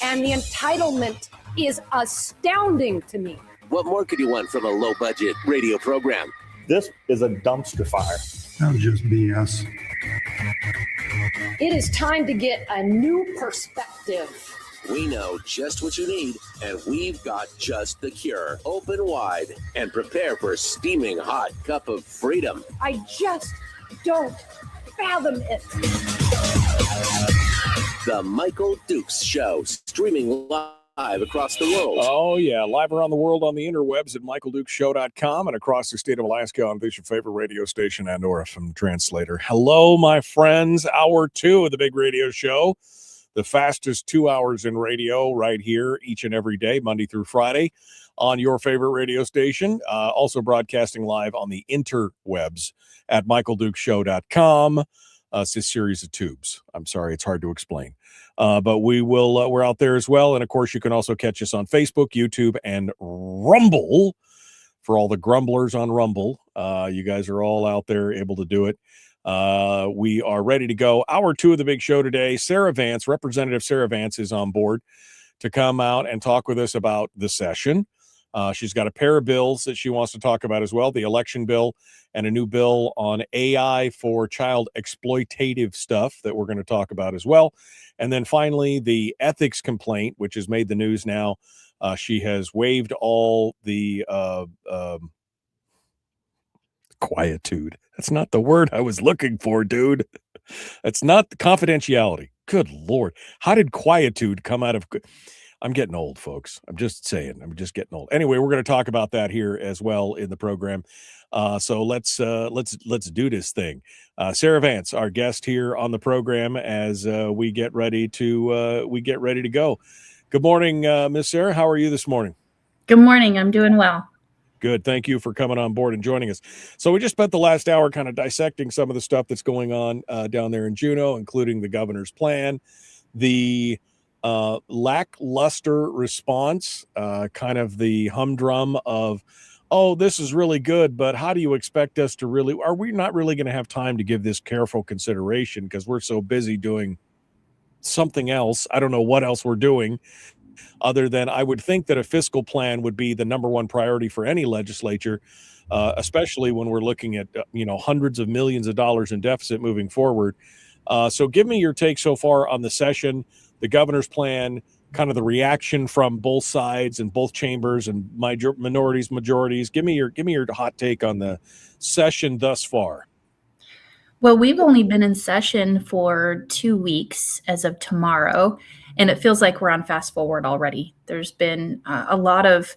and the entitlement is astounding to me. What more could you want from a low-budget radio program? This is a dumpster fire. That's just BS. It is time to get a new perspective. We know just what you need, and we've got just the cure. Open wide and prepare for a steaming hot cup of freedom. I just don't fathom it. The Michael Dukes Show, streaming live across the world. Oh, yeah. Live around the world on the interwebs at michaeldukeshow.com and across the state of Alaska on this your favorite radio station and or FM translator. Hello, my friends. Hour 2 of the big radio show. The fastest 2 hours in radio right here each and every day, Monday through Friday on your favorite radio station. Also broadcasting live on the interwebs at michaeldukeshow.com. It's a series of tubes. I'm sorry, it's hard to explain. But we're out there as well. And of course, you can also catch us on Facebook, YouTube, and Rumble. For all the grumblers on Rumble, you guys are all out there able to do it. We are ready to go. Hour 2 of the big show today. Sarah Vance, Representative Sarah Vance, is on board to come out and talk with us about the session. She's got a pair of bills that she wants to talk about as well, the election bill and a new bill on AI for child exploitative stuff that we're going to talk about as well. And then finally, the ethics complaint, which has made the news now. She has waived all the quietude. That's not the word I was looking for, dude. That's not the confidentiality. Good Lord. How did quietude come out of... I'm getting old, folks. I'm just saying. I'm just getting old. Anyway, we're going to talk about that here as well in the program. So let's do this thing. Sarah Vance, our guest here on the program, as we get ready to go. Good morning, Miss Sarah. How are you this morning? Good morning. I'm doing well. Good. Thank you for coming on board and joining us. So we just spent the last hour kind of dissecting some of the stuff that's going on down there in Juneau, including the governor's plan, the lackluster response, kind of the humdrum of, oh, this is really good, but how do you expect us to really, are we not really going to have time to give this careful consideration because we're so busy doing something else? I don't know what else we're doing other than I would think that a fiscal plan would be the number one priority for any legislature, especially when we're looking at, hundreds of millions of dollars in deficit moving forward. So give me your take so far on the session, the governor's plan, kind of the reaction from both sides and both chambers and minorities, majorities. Give me your hot take on the session thus far. Well, we've only been in session for 2 weeks as of tomorrow, and it feels like we're on fast forward already. There's been a lot of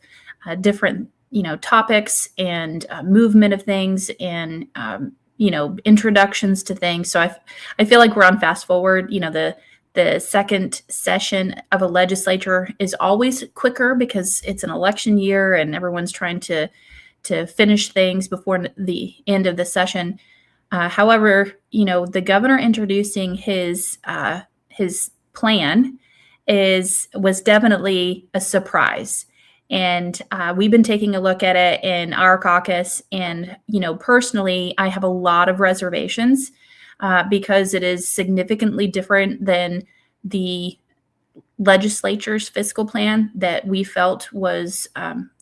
different, topics and movement of things and, introductions to things. So I feel like we're on fast forward. The second session of a legislature is always quicker because it's an election year and everyone's trying to finish things before the end of the session. However, the governor introducing his plan was definitely a surprise. And we've been taking a look at it in our caucus. And, personally, I have a lot of reservations because it is significantly different than the legislature's fiscal plan that we felt was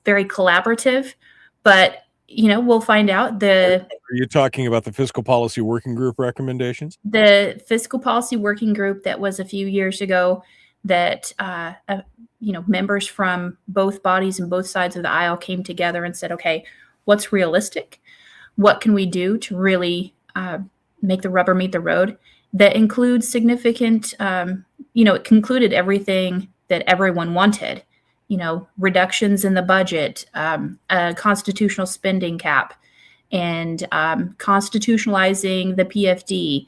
very collaborative. But, we'll find out. Are you talking about the fiscal policy working group recommendations? The fiscal policy working group that was a few years ago that, members from both bodies and both sides of the aisle came together and said, okay, what's realistic? What can we do to really make the rubber meet the road? That includes significant, it concluded everything that everyone wanted, reductions in the budget, a constitutional spending cap, and constitutionalizing the PFD,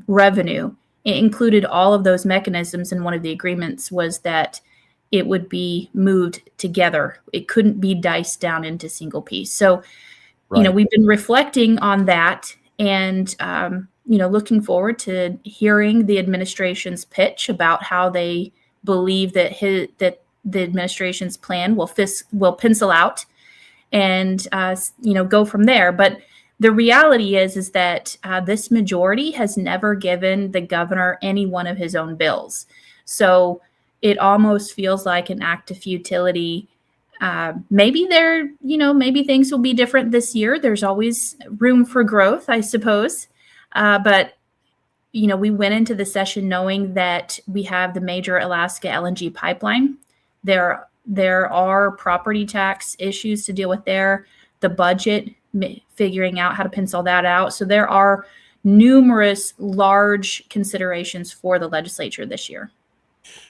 revenue. It included all of those mechanisms, and one of the agreements was that it would be moved together. It couldn't be diced down into single piece. So, we've been reflecting on that and, looking forward to hearing the administration's pitch about how they believe that the administration's plan will pencil out and, go from there. But the reality is that this majority has never given the governor any one of his own bills. So it almost feels like an act of futility. Maybe maybe things will be different this year. There's always room for growth, I suppose. But we went into the session knowing that we have the major Alaska LNG pipeline. There are property tax issues to deal with there. The budget, figuring out how to pencil that out. So there are numerous large considerations for the legislature this year.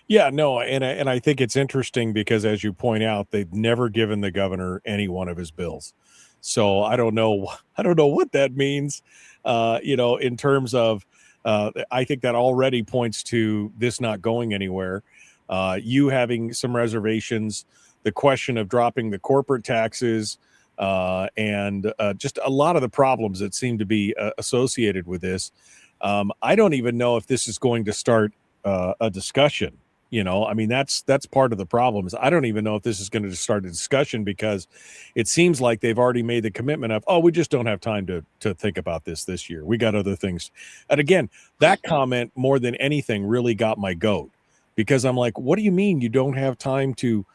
Yeah, no, and I think it's interesting because, as you point out, they've never given the governor any one of his bills. So I don't know what that means. In terms of, I think that already points to this not going anywhere. You having some reservations, the question of dropping the corporate taxes, and just a lot of the problems that seem to be associated with this. I don't even know if this is going to start a discussion. That's part of the problem. Is I don't even know if this is going to start a discussion because it seems like they've already made the commitment of, we just don't have time to think about this year. We got other things. And again, that comment more than anything really got my goat because I'm like, what do you mean you don't have time to,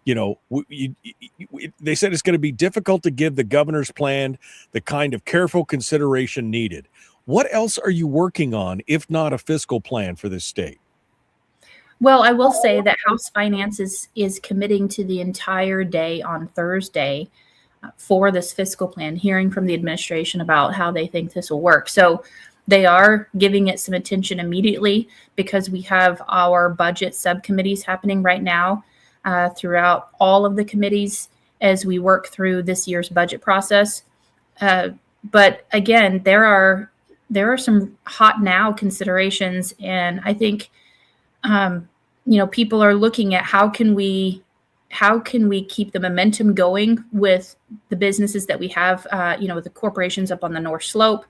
they said it's going to be difficult to give the governor's plan the kind of careful consideration needed. What else are you working on if not a fiscal plan for this state? Well, I will say that House Finance is committing to the entire day on Thursday for this fiscal plan, hearing from the administration about how they think this will work. So they are giving it some attention immediately because we have our budget subcommittees happening right now throughout all of the committees as we work through this year's budget process. But again, there are some hot now considerations, and I think people are looking at how can we keep the momentum going with the businesses that we have, with the corporations up on the North Slope,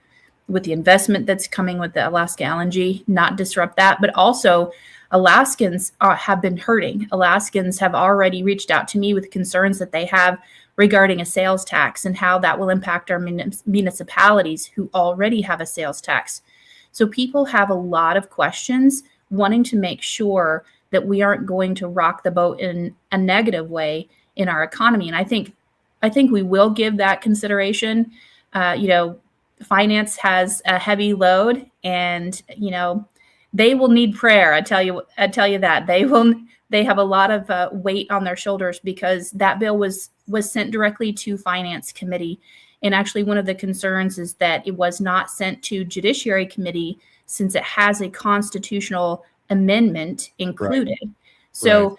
with the investment that's coming with the Alaska LNG, not disrupt that. But also Alaskans have been hurting. Alaskans have already reached out to me with concerns that they have regarding a sales tax and how that will impact our municipalities who already have a sales tax. So people have a lot of questions, wanting to make sure that we aren't going to rock the boat in a negative way in our economy. And I think we will give that consideration. Finance has a heavy load, and they will need prayer. I tell you that they have a lot of weight on their shoulders because that bill was sent directly to Finance Committee. And actually, one of the concerns is that it was not sent to Judiciary Committee since it has a constitutional amendment included. Right. So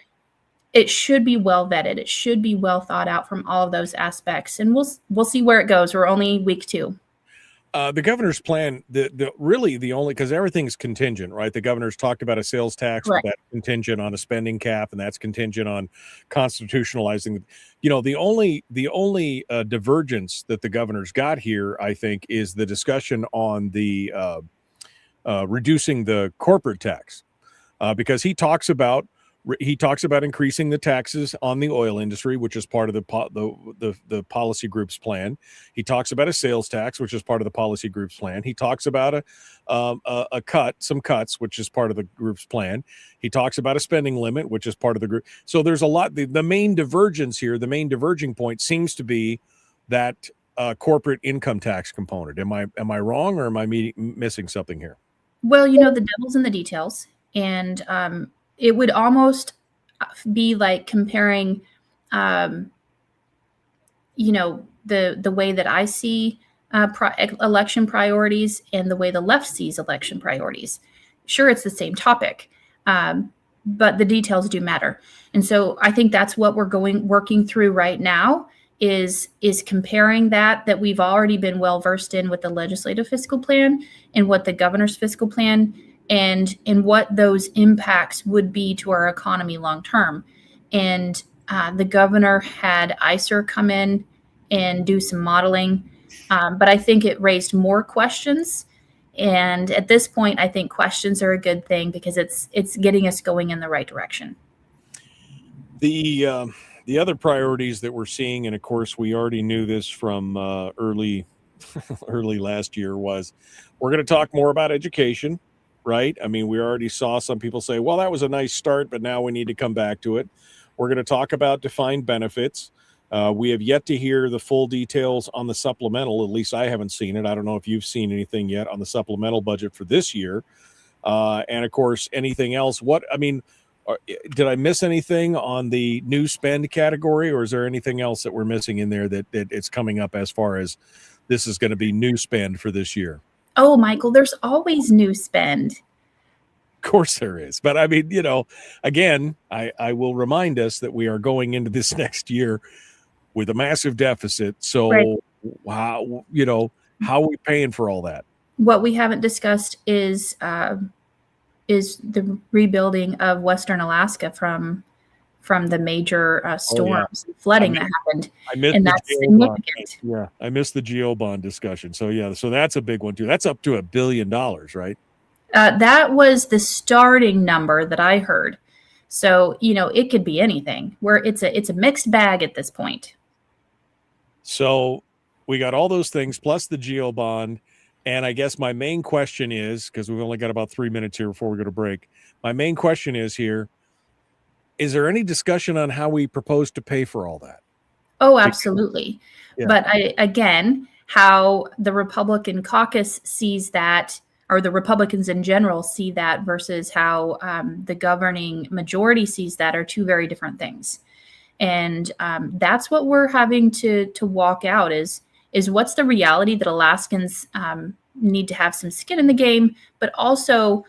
it should be well vetted. It should be well thought out from all of those aspects. And we'll see where it goes. We're only week 2. The governor's plan, the only, because everything's contingent, right? The governor's talked about a sales tax, right, that's contingent on a spending cap, and that's contingent on constitutionalizing. The only divergence that the governor's got here, I think, is the discussion on the reducing the corporate tax, because he talks about increasing the taxes on the oil industry, which is part of the policy group's plan. He talks about a sales tax, which is part of the policy group's plan. He talks about some cuts, which is part of the group's plan. He talks about a spending limit, which is part of the group. So there's a lot. The main divergence here, the main diverging point seems to be that corporate income tax component. Am I wrong, or am I missing something here? Well, the devil's in the details, and it would almost be like comparing, the way that I see election priorities and the way the left sees election priorities. Sure, it's the same topic, but the details do matter. And so I think that's what we're working through right now is comparing that we've already been well versed in with the legislative fiscal plan and what the governor's fiscal plan and what those impacts would be to our economy long term. and the governor had ICER come in and do some modeling. But I think it raised more questions. And at this point, I think questions are a good thing because it's getting us going in the right direction. The other priorities that we're seeing, and of course we already knew this from early last year, was we're going to talk more about education, right? I mean, we already saw some people say, well, that was a nice start, but now we need to come back to it. We're going to talk about defined benefits. We have yet to hear the full details on the supplemental. At least I haven't seen it. I don't know if you've seen anything yet on the supplemental budget for this year. And of course, anything else. Did I miss anything on the new spend category, or is there anything else that we're missing in there that it's coming up as far as this is going to be new spend for this year? Oh, Michael, there's always new spend. Of course there is. But I mean, again, I will remind us that we are going into this next year with a massive deficit. So right. how are we paying for all that? What we haven't discussed is the rebuilding of Western Alaska from the major storms and flooding that happened. And that's significant. Yeah, I missed the GeoBond discussion. So so that's a big one too. That's up to $1 billion, right? That was the starting number that I heard. So, it could be anything. Where it's a mixed bag at this point. So we got all those things plus the GeoBond. And I guess my main question is, because we've only got about 3 minutes here before we go to break, my main question is there any discussion on how we propose to pay for all that? Oh, absolutely. Yeah. But how the Republican caucus sees that, or the Republicans in general see that, versus how the governing majority sees that, are two very different things. And that's what we're having to walk out is what's the reality that Alaskans need to have some skin in the game, but also,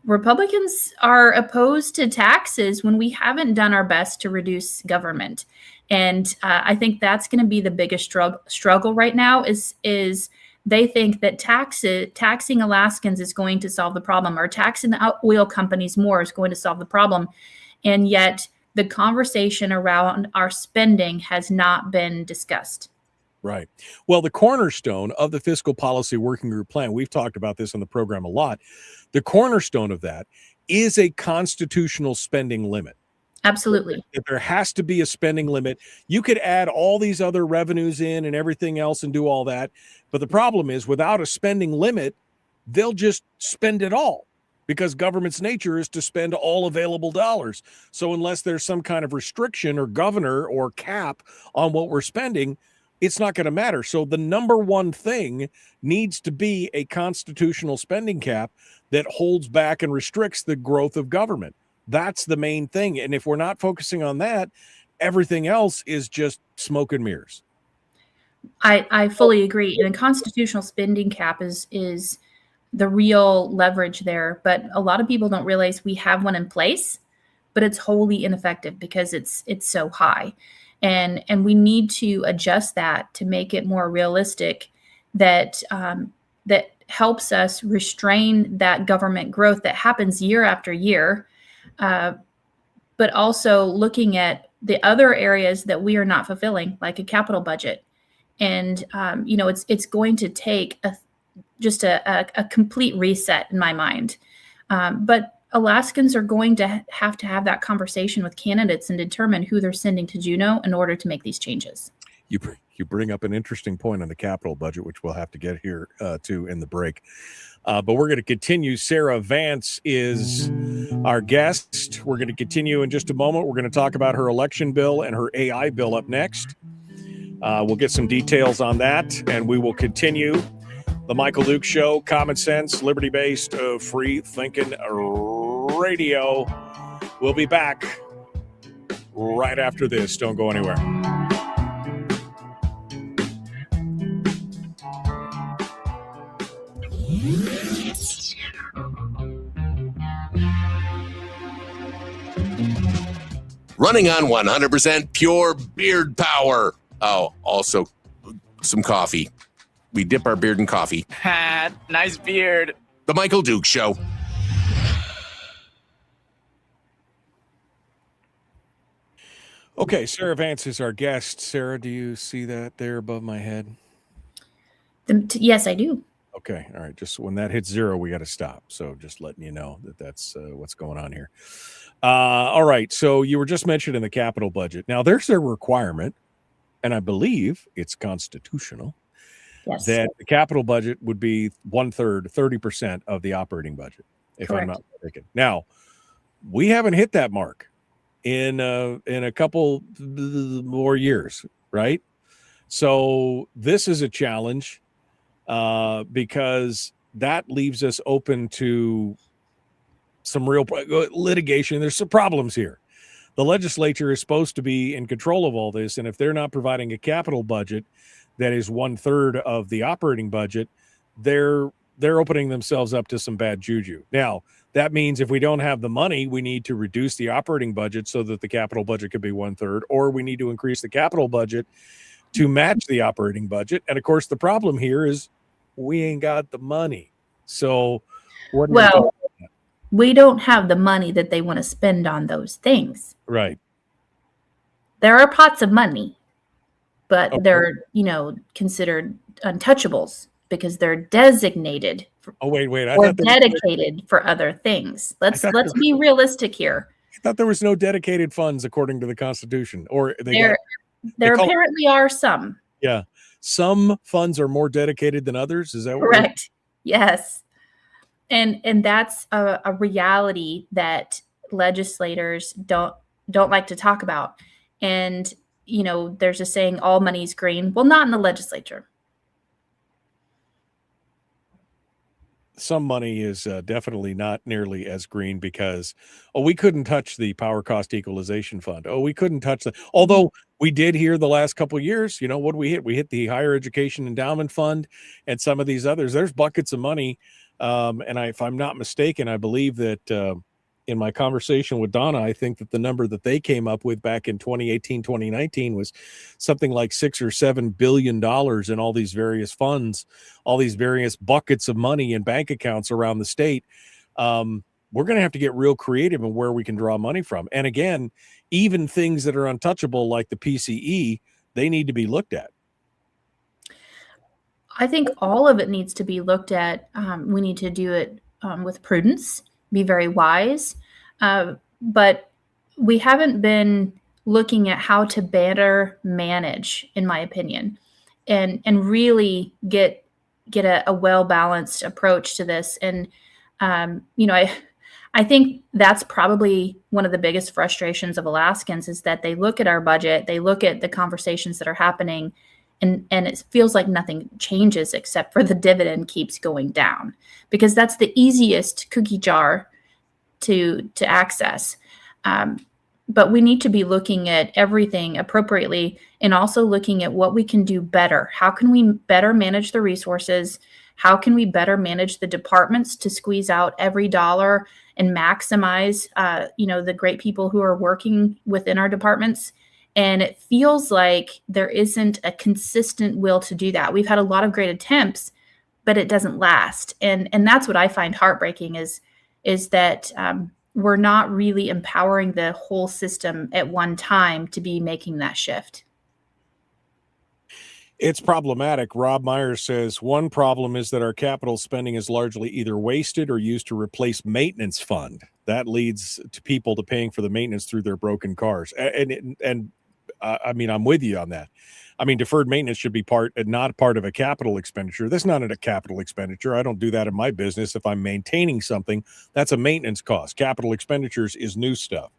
Republicans are opposed to taxes when we haven't done our best to reduce government. And I think that's going to be the biggest struggle right now is they think that taxing Alaskans is going to solve the problem, or taxing the oil companies more is going to solve the problem. And yet the conversation around our spending has not been discussed. Right. Well, the cornerstone of the fiscal policy working group plan, we've talked about this on the program a lot. The cornerstone of that is a constitutional spending limit. Absolutely. If there has to be a spending limit, you could add all these other revenues in and everything else and do all that. But the problem is, without a spending limit, they'll just spend it all, because government's nature is to spend all available dollars. So unless there's some kind of restriction or governor or cap on what we're spending, it's not going to matter. So the number one thing needs to be a constitutional spending cap that holds back and restricts the growth of government. That's the main thing. And if we're not focusing on that, everything else is just smoke and mirrors. I fully agree. And a constitutional spending cap is the real leverage there. But a lot of people don't realize we have one in place, but it's wholly ineffective because it's so high. And we need to adjust that to make it more realistic, that that helps us restrain that government growth that happens year after year, but also looking at the other areas that we are not fulfilling, like a capital budget. And it's going to take a complete reset in my mind. But Alaskans are going to have that conversation with candidates and determine who they're sending to Juneau in order to make these changes. You bring up an interesting point on the capital budget, which we'll have to get here to in the break. But we're going to continue. Sarah Vance is our guest. We're going to continue in just a moment. We're going to talk about her election bill and her AI bill up next. We'll get some details on that, and we will continue the Michael Duke Show, common sense, liberty-based, free-thinking radio. We'll be back right after this. Don't go anywhere. Running on 100% pure beard power. Oh, also some coffee. We dip our beard in coffee. Nice beard. The Michael Duke Show. Okay, Sarah Vance is our guest. Sarah, do you see that there above my head? Yes, I do. Okay, all right. Just when that hits 0, we got to stop. So just letting you know that that's what's going on here. All right. So you were just mentioning the capital budget. Now there's a requirement, and I believe it's constitutional, Yes. that the capital budget would be 1/3, 30% of the operating budget, if I'm Correct. not mistaken. Now we haven't hit that mark in a couple more years, right? So this is a challenge because that leaves us open to some real litigation. There's some problems here. The legislature is supposed to be in control of all this, and if they're not providing a capital budget that is 1/3 of the operating budget, they're opening themselves up to some bad juju. Now, that means if we don't have the money, we need to reduce the operating budget so that the capital budget could be 1/3, or we need to increase the capital budget to match the operating budget. And of course, the problem here is we ain't got the money. So, what? Well, we don't have the money that they want to spend on those things. Right. There are pots of money, but Okay. they're, considered untouchables because they're designated Oh, wait. or dedicated for other things. Let's be realistic here. I thought there was no dedicated funds according to the Constitution, or There apparently are some. Yeah. Some funds are more dedicated than others. Is that Correct? Yes. And that's a reality that legislators don't like to talk about. And there's a saying, all money's green. Well, not in the legislature. Some money is definitely not nearly as green because, we couldn't touch the power cost equalization fund. We couldn't touch that. Although we did hear the last couple of years, what we hit? We hit the higher education endowment fund and some of these others. There's buckets of money. And if I'm not mistaken, I believe that in my conversation with Donna, I think that the number that they came up with back in 2018, 2019 was something like $6 or $7 billion in all these various funds, all these various buckets of money in bank accounts around the state. We're going to have to get real creative in where we can draw money from. And again, even things that are untouchable like the PCE, they need to be looked at. I think all of it needs to be looked at. We need to do it with prudence, be very wise. But we haven't been looking at how to better manage, in my opinion, and really get a well-balanced approach to this. And, I think that's probably one of the biggest frustrations of Alaskans is that they look at our budget, they look at the conversations that are happening, and it feels like nothing changes except for the dividend keeps going down, because that's the easiest cookie jar to access. But we need to be looking at everything appropriately and also looking at what we can do better. How can we better manage the resources? How can we better manage the departments to squeeze out every dollar and maximize, the great people who are working within our departments? And it feels like there isn't a consistent will to do that. We've had a lot of great attempts, but it doesn't last. And that's what I find heartbreaking is that we're not really empowering the whole system at one time to be making that shift. It's problematic. Rob Myers says one problem is that our capital spending is largely either wasted or used to replace maintenance fund. That leads to people to paying for the maintenance through their broken cars. And I mean, I'm with you on that. I mean, deferred maintenance should be not part of a capital expenditure. That's not a capital expenditure. I don't do that in my business. If I'm maintaining something, that's a maintenance cost. Capital expenditures is new stuff,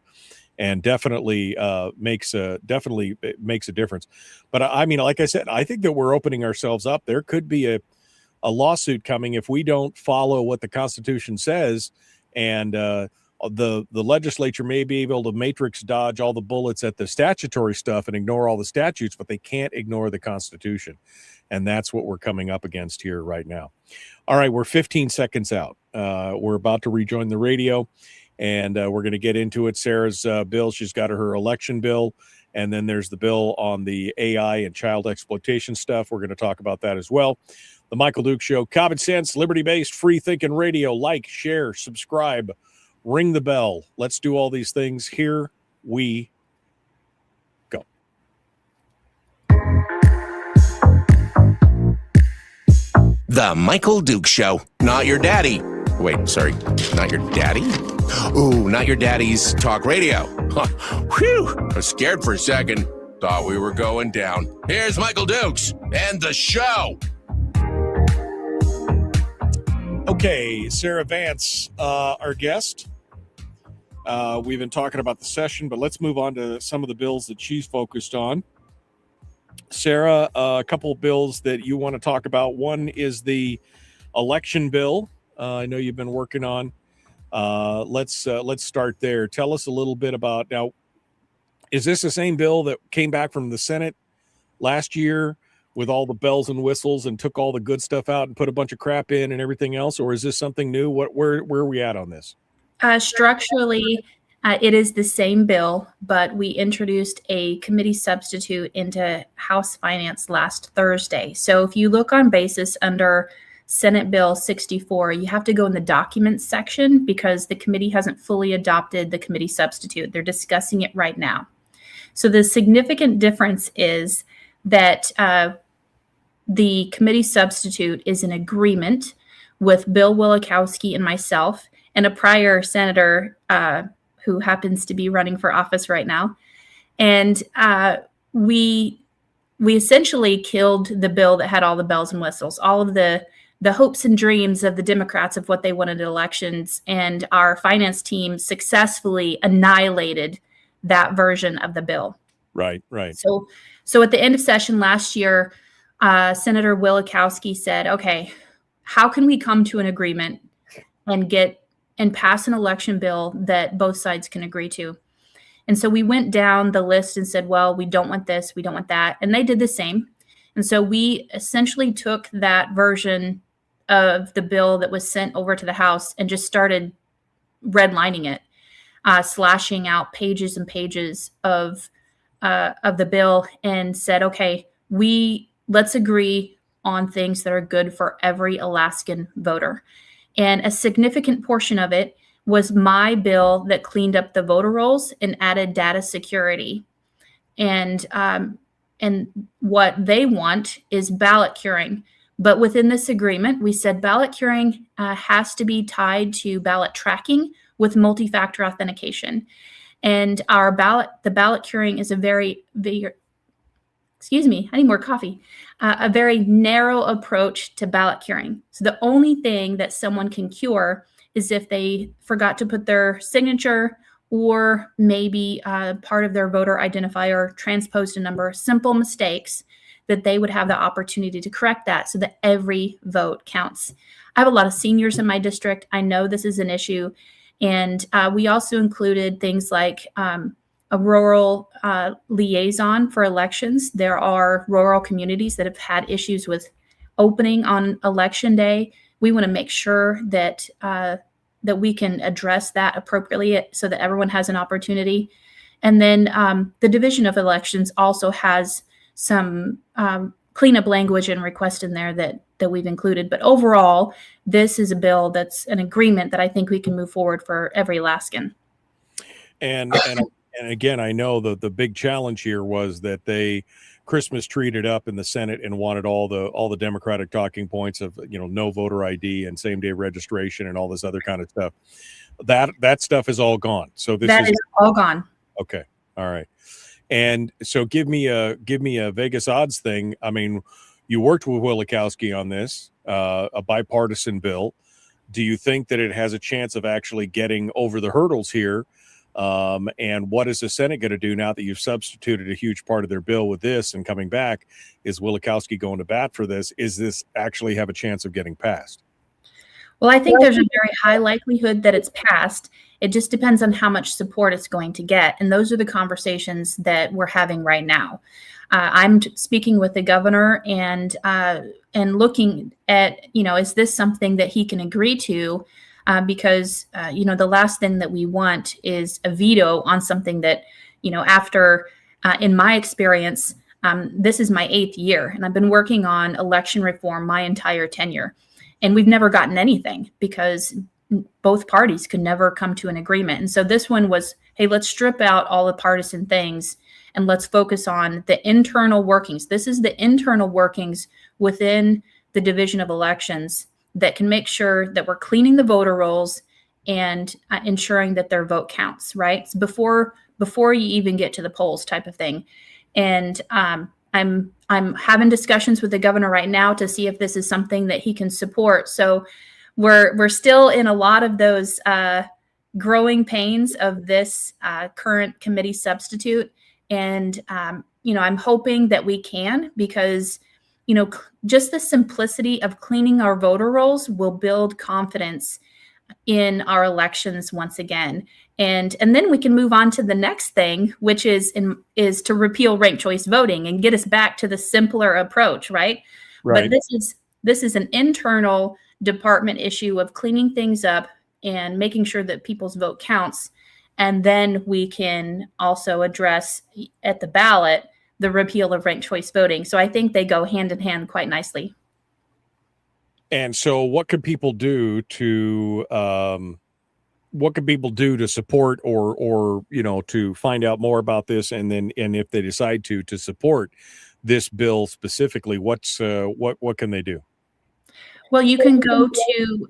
and definitely makes a difference. But I mean, like I said, I think that we're opening ourselves up. There could be a lawsuit coming if we don't follow what the Constitution says, and the legislature may be able to matrix dodge all the bullets at the statutory stuff and ignore all the statutes, but they can't ignore the Constitution. And that's what we're coming up against here right now. All right, we're 15 seconds out. We're about to rejoin the radio, and we're going to get into it. Sarah's bill, she's got her election bill, and then there's the bill on the AI and child exploitation stuff. We're going to talk about that as well. The Michael Duke Show, common sense, liberty-based, free-thinking radio. Like, share, subscribe, ring the bell. Let's do all these things. Here we The Michael Duke Show. Not your daddy. Wait, sorry. Not your daddy? Ooh, not your daddy's talk radio. Huh. Whew. I was scared for a second. Thought we were going down. Here's Michael Dukes and the show. Okay, Sarah Vance, our guest. We've been talking about the session, but let's move on to some of the bills that she's focused on. Sarah, a couple of bills that you want to talk about. One is the election bill. I know you've been working on. Let's start there. Tell us a little bit about now. Is this the same bill that came back from the Senate last year with all the bells and whistles and took all the good stuff out and put a bunch of crap in and everything else, or is this something new? Where are we at on this? Structurally, it is the same bill, but we introduced a committee substitute into House Finance last Thursday. So if you look on basis under Senate Bill 64, you have to go in the documents section because the committee hasn't fully adopted the committee substitute. They're discussing it right now. So the significant difference is that the committee substitute is an agreement with Bill Wielechowski and myself and a prior senator who happens to be running for office right now. And we essentially killed the bill that had all the bells and whistles, all of the hopes and dreams of the Democrats of what they wanted in elections. And our finance team successfully annihilated that version of the bill. Right. So at the end of session last year, Senator Wielechowski said, okay, how can we come to an agreement and pass an election bill that both sides can agree to? And so we went down the list and said, well, we don't want this, we don't want that. And they did the same. And so we essentially took that version of the bill that was sent over to the House and just started redlining it, slashing out pages and pages of the bill and said, okay, let's agree on things that are good for every Alaskan voter. And a significant portion of it was my bill that cleaned up the voter rolls and added data security. And what they want is ballot curing. But within this agreement, we said ballot curing has to be tied to ballot tracking with multi-factor authentication. And the ballot curing is a very excuse me, I need more coffee, a very narrow approach to ballot curing. So the only thing that someone can cure is if they forgot to put their signature or maybe part of their voter identifier transposed a number, simple mistakes that they would have the opportunity to correct that so that every vote counts. I have a lot of seniors in my district. I know this is an issue. And we also included things like a rural liaison for elections. There are rural communities that have had issues with opening on election day. We want to make sure that that we can address that appropriately so that everyone has an opportunity. And then the Division of Elections also has some cleanup language and request in there that we've included. But overall, this is a bill that's an agreement that I think we can move forward for every Alaskan. And again, I know the big challenge here was that they Christmas treated up in the Senate and wanted all the Democratic talking points of, no voter ID and same day registration and all this other kind of stuff. That stuff is all gone. So this is all gone. Okay. All right. And so give me a Vegas odds thing. I mean, you worked with Wielechowski on this, a bipartisan bill. Do you think that it has a chance of actually getting over the hurdles here? And what is the Senate going to do now that you've substituted a huge part of their bill with this and coming back? Is Wielechowski going to bat for this? Is this actually have a chance of getting passed? Well, I think there's a very high likelihood that it's passed. It just depends on how much support it's going to get. And those are the conversations that we're having right now. I'm speaking with the governor and looking at, is this something that he can agree to? Because, the last thing that we want is a veto on something that, after, in my experience, this is my 8th year and I've been working on election reform my entire tenure. And we've never gotten anything because both parties could never come to an agreement. And so this one was, hey, let's strip out all the partisan things and let's focus on the internal workings. This is the internal workings within the Division of Elections that can make sure that we're cleaning the voter rolls and ensuring that their vote counts, right? So before you even get to the polls, type of thing. And I'm having discussions with the governor right now to see if this is something that he can support. So we're still in a lot of those growing pains of this current committee substitute. And, I'm hoping that we can, because, just the simplicity of cleaning our voter rolls will build confidence in our elections once again. And then we can move on to the next thing, which is to repeal ranked choice voting and get us back to the simpler approach, right? But this is an internal department issue of cleaning things up and making sure that people's vote counts. And then we can also address at the ballot the repeal of ranked choice voting. So I think they go hand in hand quite nicely. And so what could people do to support or to find out more about this, and if they decide to support this bill specifically, what can they do? Well, you can go to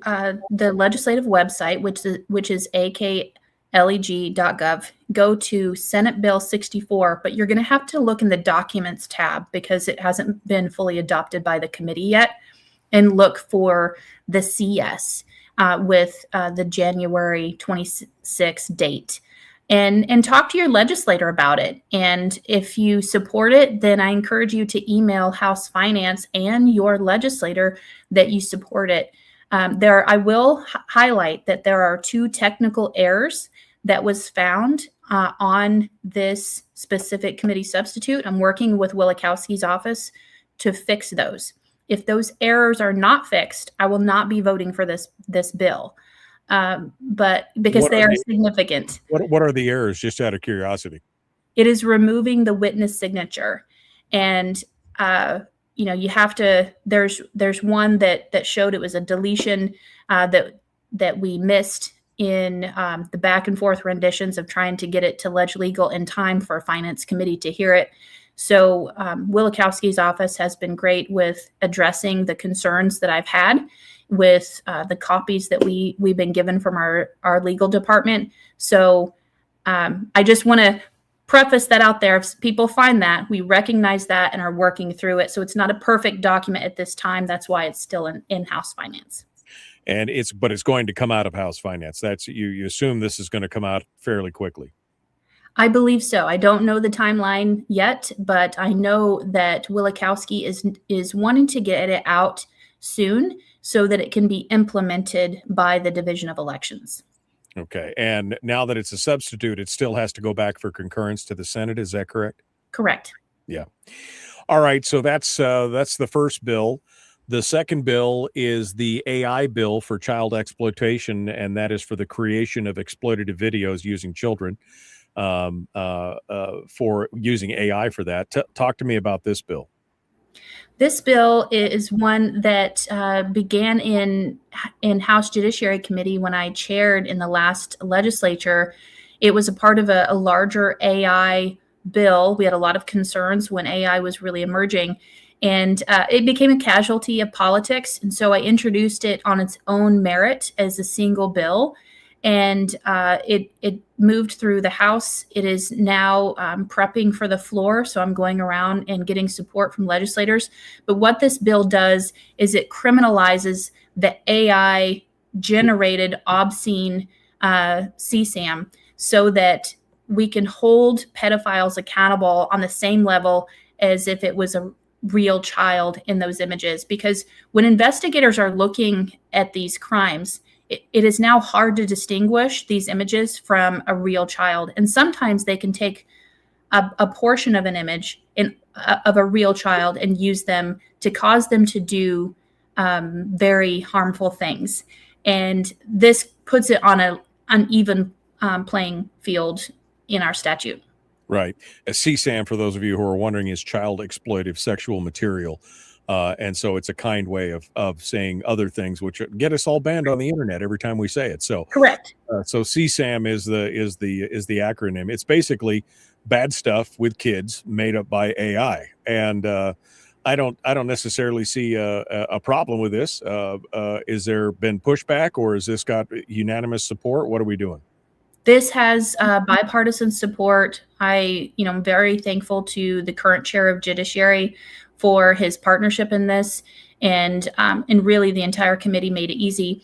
the legislative website, which is akleg.gov. Go to Senate Bill 64, but you're going to have to look in the Documents tab because it hasn't been fully adopted by the committee yet, and look for the CS with the January 26 date. And talk to your legislator about it. And if you support it, then I encourage you to email House Finance and your legislator that you support it. I will highlight that there are 2 technical errors that was found on this specific committee substitute. I'm working with Wielechowski's office to fix those. If those errors are not fixed, I will not be voting for this bill. But because they are significant. What are the errors, just out of curiosity? It is removing the witness signature. And, you have to, there's one that showed it was a deletion that we missed in the back and forth renditions of trying to get it to Ledge Legal in time for a finance committee to hear it. So Wielechowski's office has been great with addressing the concerns that I've had with the copies that we've been given from our legal department. So I just want to preface that out there. If people find that, we recognize that and are working through it. So it's not a perfect document at this time. That's why it's still in House Finance. And it's going to come out of House Finance. That's you assume this is going to come out fairly quickly. I believe so. I don't know the timeline yet, but I know that Wielechowski is wanting to get it out soon so that it can be implemented by the Division of Elections. Okay. And now that it's a substitute, it still has to go back for concurrence to the Senate. Is that correct? Correct. Yeah. All right. So that's the first bill. The second bill is the AI bill for child exploitation, and that is for the creation of exploitative videos using children, for using AI for that. Talk to me about this bill. This bill is one that began in House Judiciary Committee when I chaired in the last legislature. It was a part of a larger AI bill. We had a lot of concerns when AI was really emerging, and it became a casualty of politics. And so I introduced it on its own merit as a single bill. And it moved through the House. It is now prepping for the floor. So I'm going around and getting support from legislators. But what this bill does is it criminalizes the AI generated obscene CSAM so that we can hold pedophiles accountable on the same level as if it was a real child in those images. Because when investigators are looking at these crimes, it is now hard to distinguish these images from a real child. And sometimes they can take a portion of an image of a real child and use them to cause them to do very harmful things. And this puts it on an uneven playing field in our statute. Right. A CSAM, for those of you who are wondering, is child exploitive sexual material. And so it's a kind way of saying other things, which get us all banned on the internet every time we say it. So correct. So CSAM is the acronym. It's basically bad stuff with kids made up by AI. And I don't necessarily see a problem with this. Is there been pushback, or has this got unanimous support? What are we doing? This has bipartisan support. I'm very thankful to the current chair of Judiciary for his partnership in this, and really the entire committee made it easy.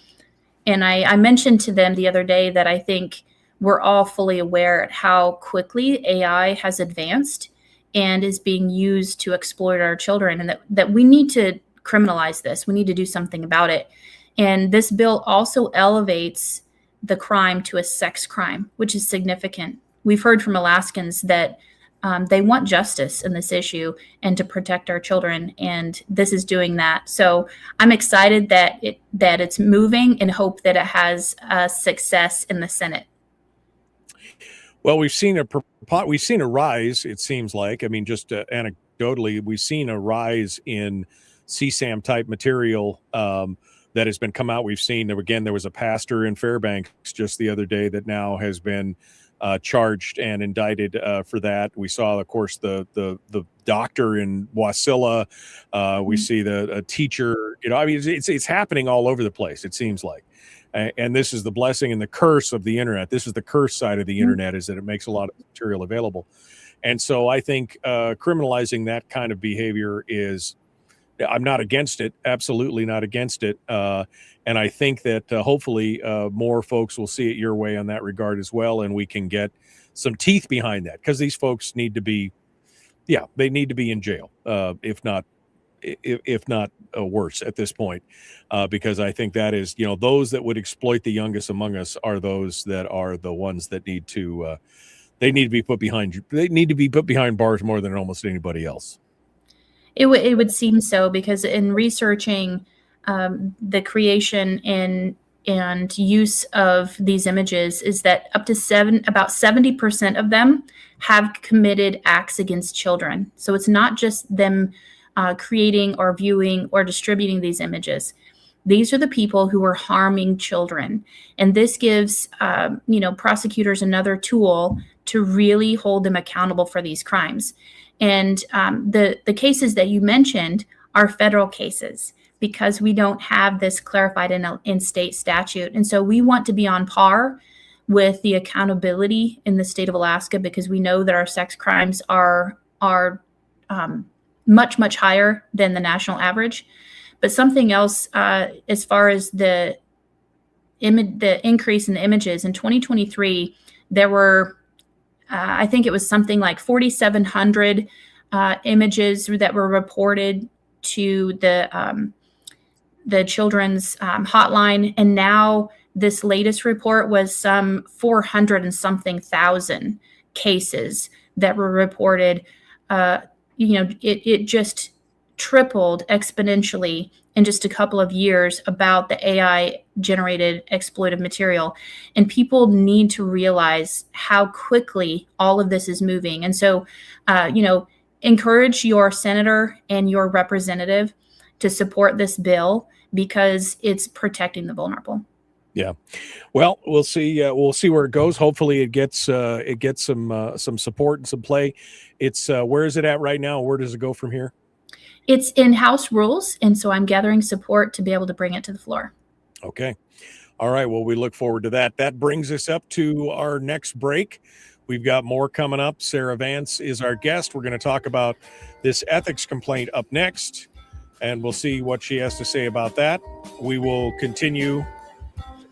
And I mentioned to them the other day that I think we're all fully aware at how quickly AI has advanced and is being used to exploit our children, and that we need to criminalize this. We need to do something about it. And this bill also elevates the crime to a sex crime, which is significant. We've heard from Alaskans that they want justice in this issue and to protect our children, and this is doing that. So I'm excited that it's moving, and hope that it has success in the Senate. Well, we've seen a rise. It seems like, I mean, just anecdotally, we've seen a rise in CSAM type material that has been come out. We've seen, again, there was a pastor in Fairbanks just the other day that now has been charged and indicted for that. We saw, of course, the doctor in Wasilla. We see the teacher. I mean, it's happening all over the place. It seems like, and this is the blessing and the curse of the internet. This is the curse side of the internet, is that it makes a lot of material available. And so I think criminalizing that kind of behavior is. I'm not against it. Absolutely not against it. And I think that hopefully more folks will see it your way on that regard as well. And we can get some teeth behind that, because these folks need to be, they need to be in jail, if not worse at this point, because I think that is, those that would exploit the youngest among us are those that are the ones that need to, they need to be put behind bars more than almost anybody else. It would seem so, because in researching the creation and use of these images, is that about 70% of them have committed acts against children. So it's not just them creating or viewing or distributing these images. These are the people who are harming children. And this gives prosecutors another tool to really hold them accountable for these crimes. And the cases that you mentioned are federal cases, because we don't have this clarified in state statute. And so we want to be on par with the accountability in the state of Alaska, because we know that our sex crimes are much, much higher than the national average. But something else, as far as the increase in the images, in 2023, there were I think it was something like 4,700 images that were reported to the children's hotline. And now this latest report was some 400 and something thousand cases that were reported. It just tripled exponentially in just a couple of years about the AI generated exploitive material. And people need to realize how quickly all of this is moving. And so, encourage your senator and your representative to support this bill, because it's protecting the vulnerable. Yeah. Well, we'll see. We'll see where it goes. Hopefully it gets some support and some play. It's where is it at right now? Where does it go from here? It's in House rules, and so I'm gathering support to be able to bring it to the floor. Okay. All right. Well, we look forward to that. That brings us up to our next break. We've got more coming up. Sarah Vance is our guest. We're going to talk about this ethics complaint up next, and we'll see what she has to say about that. We will continue.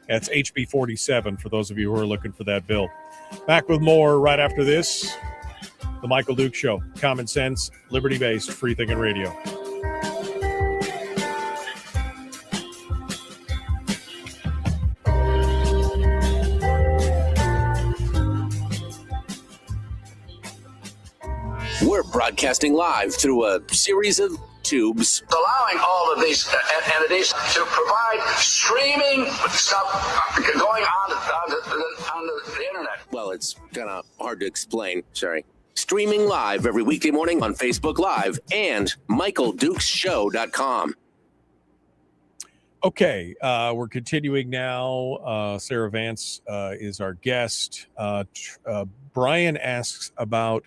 That's HB 47 for those of you who are looking for that bill. Back with more right after this. The Michael Duke Show. Common sense, liberty-based, free-thinking radio. We're broadcasting live through a series of tubes. Allowing all of these entities to provide streaming stuff going on the internet. Well, it's kind of hard to explain. Sorry. Streaming live every weekday morning on Facebook Live and MichaelDukesShow.com. Okay, we're continuing now. Sarah Vance is our guest. Brian asks about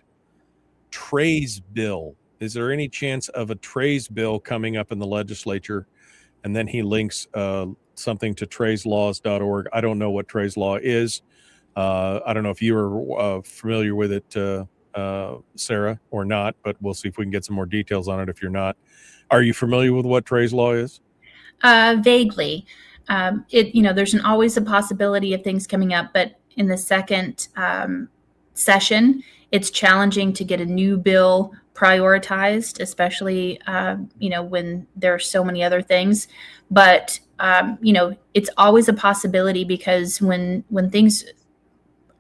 Trey's bill. Is there any chance of a Trey's bill coming up in the legislature? And then he links something to treyslaws.org. I don't know what Trey's Law is. I don't know if you are familiar with it, Sarah, or not, but we'll see if we can get some more details on it if you're not. Are you familiar with what Trey's Law is? Vaguely. There's always a possibility of things coming up, but in the second session, it's challenging to get a new bill prioritized, especially, when there are so many other things. But, it's always a possibility because when things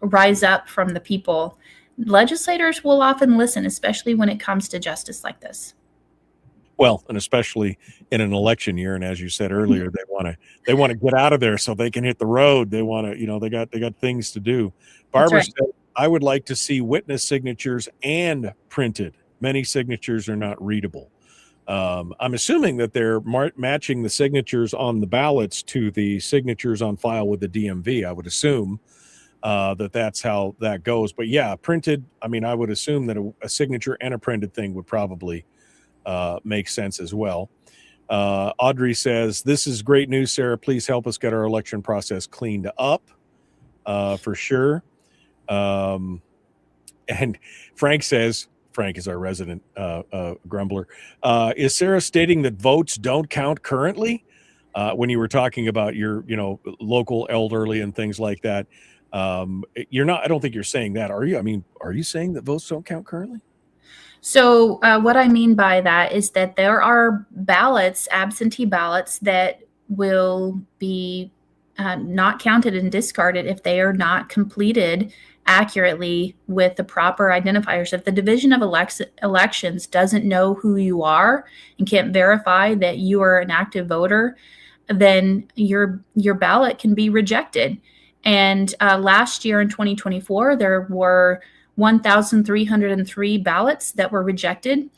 rise up from the people, legislators will often listen, especially when it comes to justice like this. Well, and especially in an election year, and as you said earlier, they want to get out of there so they can hit the road. They want to, they got things to do. Barbara right. said, I would like to see witness signatures and printed. Many signatures are not readable. I'm assuming that they're matching the signatures on the ballots to the signatures on file with the DMV. I would assume that's how that goes. But yeah, printed. I mean, I would assume that a signature and a printed thing would probably make sense as well. Audrey says, this is great news, Sarah. Please help us get our election process cleaned up for sure. And Frank says, Frank is our resident grumbler. Is Sarah stating that votes don't count currently? When you were talking about your, local elderly and things like that, you're not, I don't think you're saying that, are you? I mean, are you saying that votes don't count currently? So what I mean by that is that there are ballots, absentee ballots, that will be not counted and discarded if they are not completed accurately with the proper identifiers. If the Division of Elections doesn't know who you are and can't verify that you are an active voter, then your ballot can be rejected. And last year in 2024, there were 1,303 ballots that were rejected.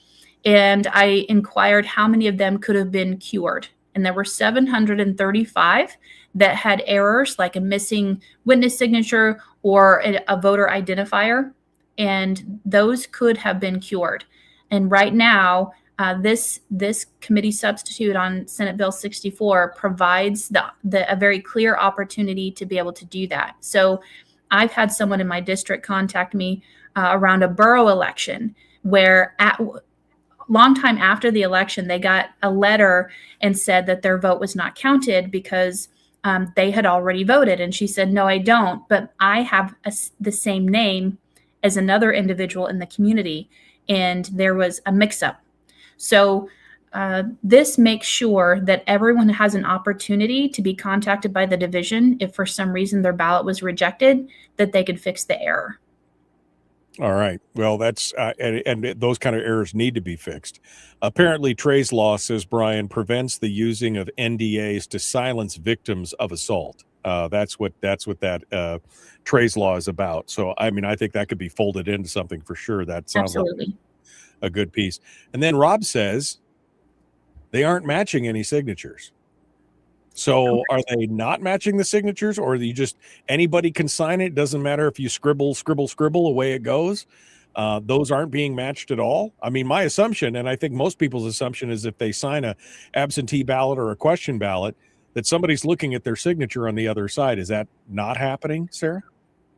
And I inquired how many of them could have been cured. And there were 735 that had errors, like a missing witness signature or a voter identifier. And those could have been cured. And right now, this committee substitute on Senate Bill 64 provides a very clear opportunity to be able to do that. So I've had someone in my district contact me around a borough election where long time after the election, they got a letter and said that their vote was not counted because they had already voted. And she said, no, I don't, but I have the same name as another individual in the community. And there was a mix-up. So this makes sure that everyone has an opportunity to be contacted by the division if for some reason their ballot was rejected, that they could fix the error. All right. Well, that's and those kind of errors need to be fixed. Apparently, Trey's Law, says Brian, prevents the using of NDAs to silence victims of assault. That's what that Trey's Law is about. So, I mean, I think that could be folded into something for sure. That sounds Absolutely. like a good piece. And then Rob says they aren't matching any signatures. So are they not matching the signatures, or you just anybody can sign it? Doesn't matter if you scribble, away it goes. Those aren't being matched at all. I mean, my assumption, and I think most people's assumption, is if they sign a absentee ballot or a question ballot, that somebody's looking at their signature on the other side. Is that not happening, Sarah?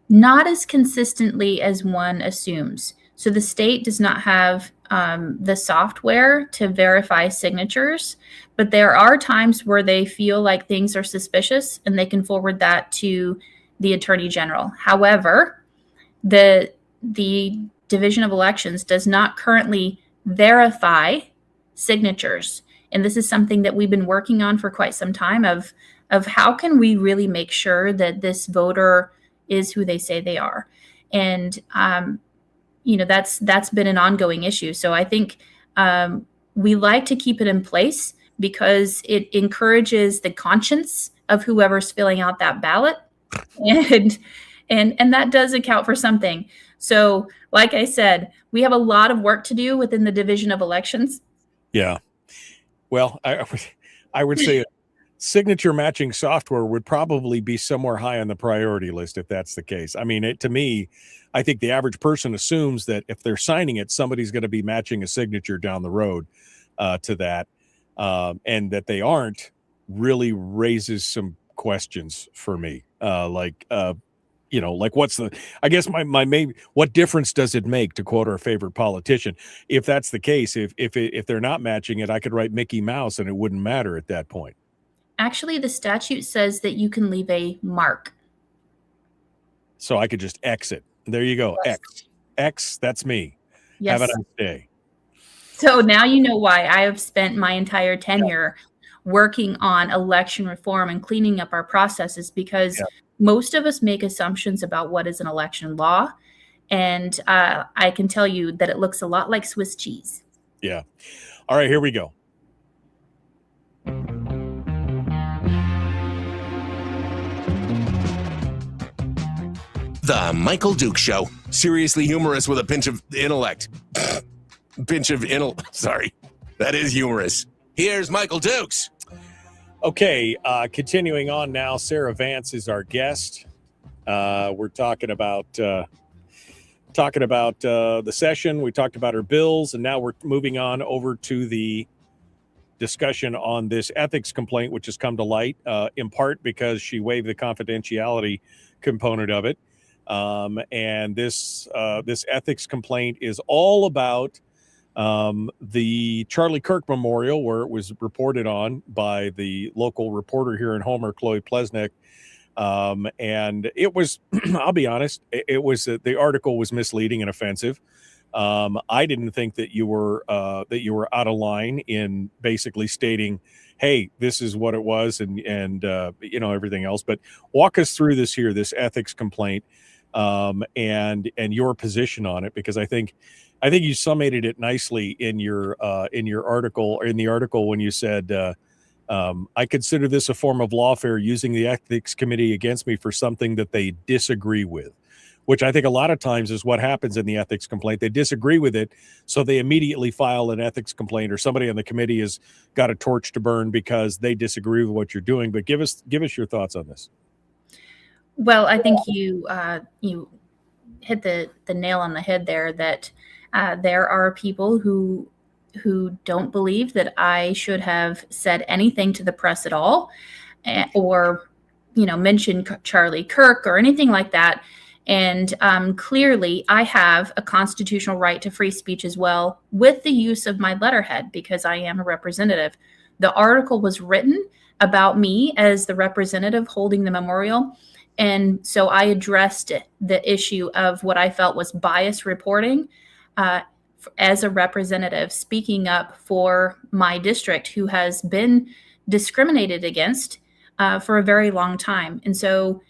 Not as consistently as one assumes. So the state does not have the software to verify signatures, but there are times where they feel like things are suspicious and they can forward that to the Attorney General. However, the Division of Elections does not currently verify signatures. And this is something that we've been working on for quite some time of how can we really make sure that this voter is who they say they are. And that's been an ongoing issue. So I think we like to keep it in place because it encourages the conscience of whoever's filling out that ballot, and that does account for something. So, like I said, we have a lot of work to do within the Division of Elections. Yeah. Well, I would say signature matching software would probably be somewhere high on the priority list if that's the case. I mean, to me, I think the average person assumes that if they're signing it, somebody's going to be matching a signature down the road to that, and that they aren't really raises some questions for me. What's the, I guess my main, what difference does it make, to quote our favorite politician? If that's the case, if they're not matching it, I could write Mickey Mouse and it wouldn't matter at that point. Actually, the statute says that you can leave a mark. So I could just exit. There you go. Yes. X, that's me. Yes. Have a nice day. So now you know why I have spent my entire tenure working on election reform and cleaning up our processes, because most of us make assumptions about what is an election law. And I can tell you that it looks a lot like Swiss cheese. Yeah. All right, here we go. The Michael Duke Show. Seriously humorous with a pinch of intellect. Sorry. That is humorous. Here's Michael Dukes. Okay, continuing on now. Sarah Vance is our guest. We're talking about the session. We talked about her bills, and now we're moving on over to the discussion on this ethics complaint, which has come to light, in part because she waived the confidentiality component of it. And this ethics complaint is all about the Charlie Kirk Memorial, where it was reported on by the local reporter here in Homer, Chloe Plesnick. And it was, I'll be honest, the article was misleading and offensive. I didn't think that you were out of line in basically stating, hey, this is what it was, and everything else. But walk us through this ethics complaint, and your position on it, because I think you summated it nicely in your article, or in the article, when you said, I consider this a form of lawfare, using the ethics committee against me for something that they disagree with, which I think a lot of times is what happens in the ethics complaint. They disagree with it, so they immediately file an ethics complaint, or somebody on the committee has got a torch to burn because they disagree with what you're doing. But give us your thoughts on this. Well, I think you hit the nail on the head there, that there are people who don't believe that I should have said anything to the press at all, or mentioned Charlie Kirk or anything like that. And clearly, I have a constitutional right to free speech as well, with the use of my letterhead, because I am a representative. The article was written about me as the representative holding the memorial. And so I addressed the issue of what I felt was biased reporting as a representative, speaking up for my district, who has been discriminated against for a very long time. And so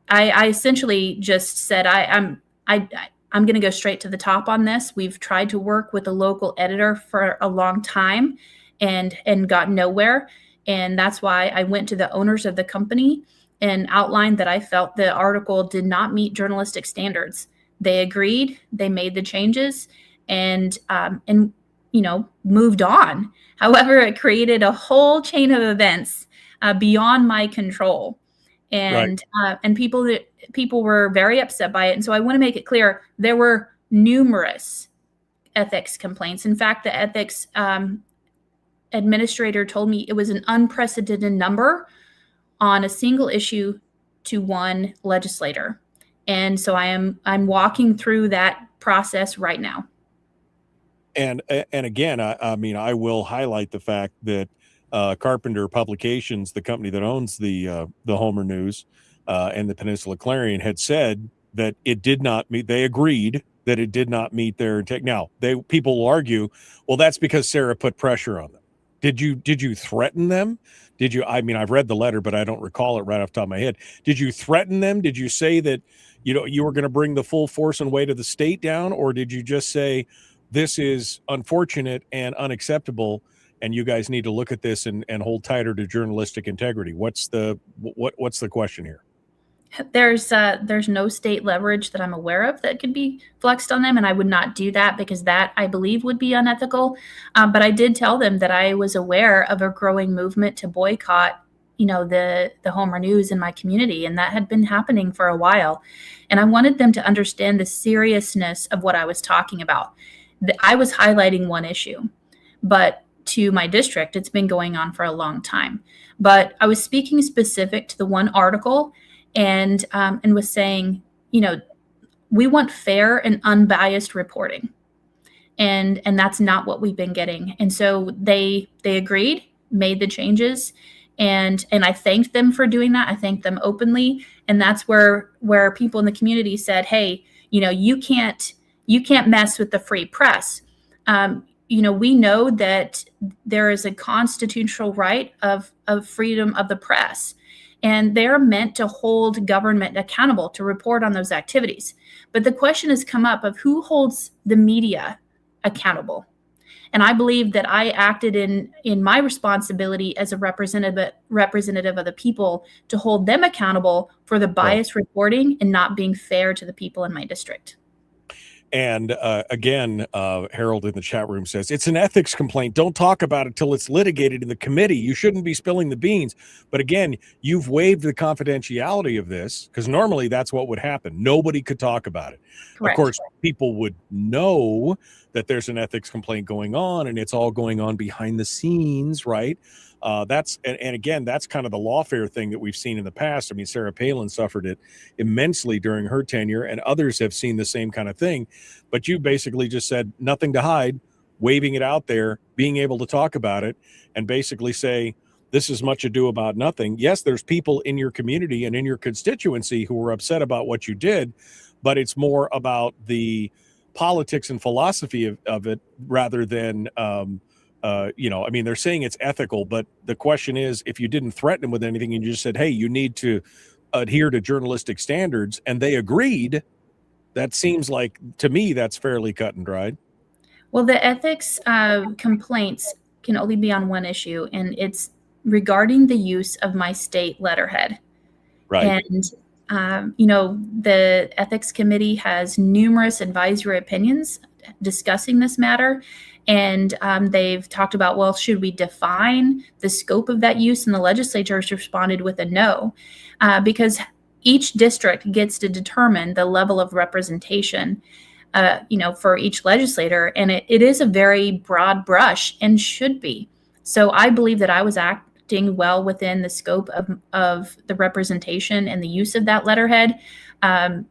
I essentially just said, I'm going to go straight to the top on this. We've tried to work with a local editor for a long time and got nowhere. And that's why I went to the owners of the company and outlined that I felt the article did not meet journalistic standards. They agreed, they made the changes, and moved on. However, it created a whole chain of events beyond my control. And right. And people were very upset by it. And so I want to make it clear, there were numerous ethics complaints. In fact, the ethics administrator told me it was an unprecedented number on a single issue to one legislator. And so I'm walking through that process right now. And again, I mean, I will highlight the fact that Carpenter Publications, the company that owns the Homer News and the Peninsula Clarion, had said that it did not meet. They agreed that it did not meet their intent. Now, people will argue, well, that's because Sarah put pressure on them. Did you threaten them? Did you? I mean, I've read the letter, but I don't recall it right off the top of my head. Did you threaten them? Did you say that you were going to bring the full force and weight of the state down, or did you just say this is unfortunate and unacceptable, and you guys need to look at this and hold tighter to journalistic integrity? What's the question here? There's no state leverage that I'm aware of that could be flexed on them, and I would not do that, because that, I believe, would be unethical. But I did tell them that I was aware of a growing movement to boycott the Homer News in my community, and that had been happening for a while. And I wanted them to understand the seriousness of what I was talking about. I was highlighting one issue, but to my district, it's been going on for a long time. But I was speaking specific to the one article, and was saying, we want fair and unbiased reporting, and that's not what we've been getting. And so they agreed, made the changes, and I thanked them for doing that. I thanked them openly, and that's where people in the community said, hey, you can't mess with the free press. We know that there is a constitutional right of freedom of the press, and they're meant to hold government accountable to report on those activities. But the question has come up of who holds the media accountable. And I believe that I acted in my responsibility as a representative of the people to hold them accountable for the biased reporting and not being fair to the people in my district. And again, Harold in the chat room says, it's an ethics complaint. Don't talk about it till it's litigated in the committee. You shouldn't be spilling the beans. But again, you've waived the confidentiality of this, because normally that's what would happen. Nobody could talk about it. Correct. Of course, people would know that there's an ethics complaint going on, and it's all going on behind the scenes, right? And again, that's kind of the lawfare thing that we've seen in the past. I mean, Sarah Palin suffered it immensely during her tenure, and others have seen the same kind of thing. But you basically just said nothing to hide, waving it out there, being able to talk about it, and basically say, this is much ado about nothing. Yes, there's people in your community and in your constituency who are upset about what you did, but it's more about the politics and philosophy of it rather than they're saying it's ethical, but the question is, if you didn't threaten them with anything and you just said, hey, you need to adhere to journalistic standards, and they agreed, that seems like, to me, that's fairly cut and dried. Well, the ethics complaints can only be on one issue, and it's regarding the use of my state letterhead. Right. And, the ethics committee has numerous advisory opinions discussing this matter. And they've talked about, well, should we define the scope of that use? And the legislature has responded with a no, because each district gets to determine the level of representation, for each legislator. And it is a very broad brush and should be. So I believe that I was acting well within the scope of the representation and the use of that letterhead. I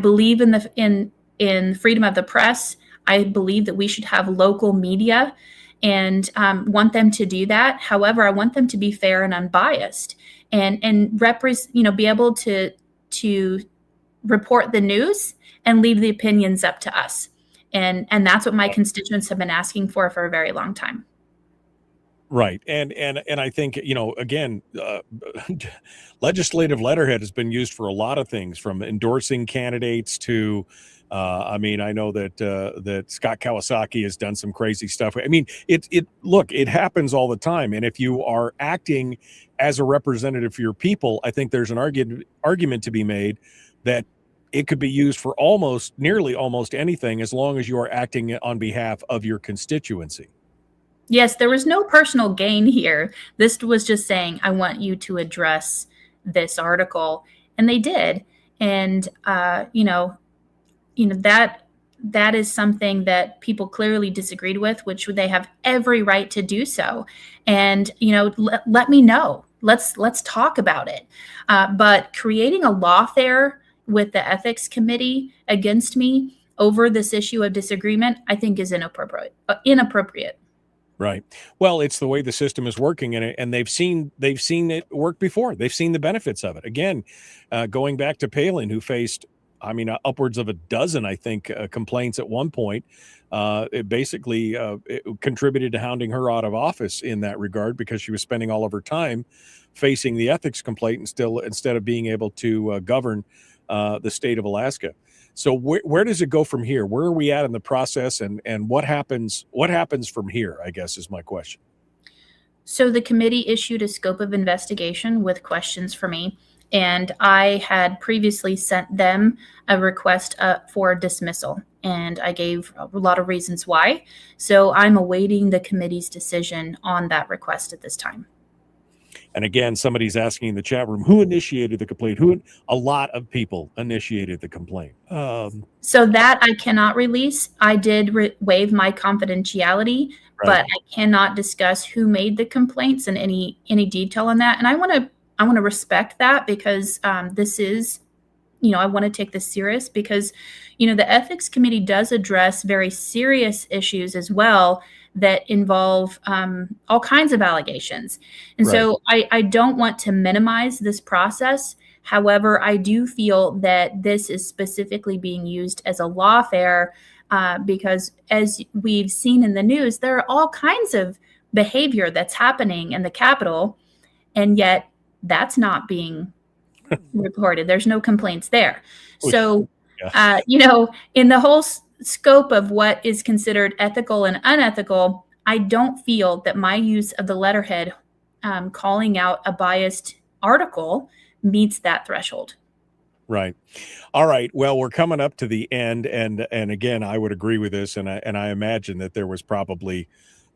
believe in freedom of the press. I believe that we should have local media and want them to do that. However, I want them to be fair and unbiased and be able to report the news and leave the opinions up to us. And that's what my constituents have been asking for a very long time. Right. And I think, again, legislative letterhead has been used for a lot of things, from endorsing candidates to I know that Scott Kawasaki has done some crazy stuff. I mean, it happens all the time. And if you are acting as a representative for your people, I think there's an argument to be made that it could be used for nearly almost anything, as long as you are acting on behalf of your constituency. Yes, there was no personal gain here. This was just saying, I want you to address this article. And they did. And, that is something that people clearly disagreed with, which they have every right to do so. And, let me know. Let's talk about it. But creating a lawfare with the ethics committee against me over this issue of disagreement, I think is inappropriate. Right. Well, it's the way the system is working, and they've seen it work before. They've seen the benefits of it. Again, going back to Palin, who faced, upwards of a dozen, I think, complaints at one point. It basically it contributed to hounding her out of office in that regard, because she was spending all of her time facing the ethics complaint instead of being able to govern the state of Alaska. So where does it go from here? Where are we at in the process, and what happens from here, I guess, is my question. So the committee issued a scope of investigation with questions for me, and I had previously sent them a request for dismissal, and I gave a lot of reasons why. So I'm awaiting the committee's decision on that request at this time. And again, somebody's asking in the chat room, who initiated the complaint? A lot of people initiated the complaint. So that I cannot release. I did waive my confidentiality, but I cannot discuss who made the complaints and any detail on that. And I want to respect that, because this is, I want to take this serious, because, the ethics committee does address very serious issues as well that involve all kinds of allegations. And so I don't want to minimize this process. However, I do feel that this is specifically being used as a lawfare because, as we've seen in the news, there are all kinds of behavior that's happening in the Capitol, and yet that's not being reported. There's no complaints there. So, in the whole scope of what is considered ethical and unethical, I don't feel that my use of the letterhead calling out a biased article meets that threshold. Right. All right. Well, we're coming up to the end, and again, I would agree with this, and I imagine that there was probably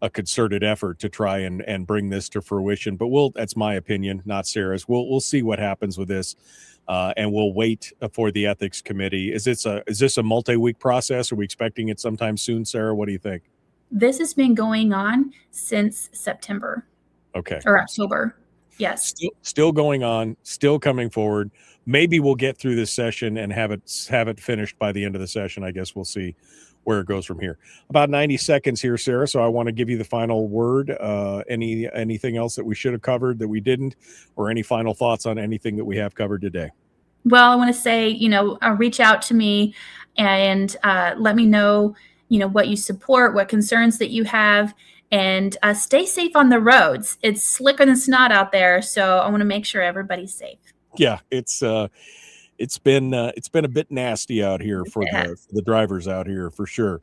a concerted effort to try and bring this to fruition. But that's my opinion, not Sarah's. We'll see what happens with this, and we'll wait for the ethics committee. Is this a multi-week process? Are we expecting it sometime soon, Sarah? What do you think? This has been going on since September. Okay. Or October. Yes. Still going on, still coming forward. Maybe we'll get through this session and have it finished by the end of the session. I guess we'll see where it goes from here. About 90 seconds here, Sarah. So I want to give you the final word. Anything else that we should have covered that we didn't, or any final thoughts on anything that we have covered today? Well, I want to say, reach out to me and let me know, what you support, what concerns that you have, and stay safe on the roads. It's slicker than snot out there, so I want to make sure everybody's safe. Yeah, it's been a bit nasty out here for the drivers out here for sure.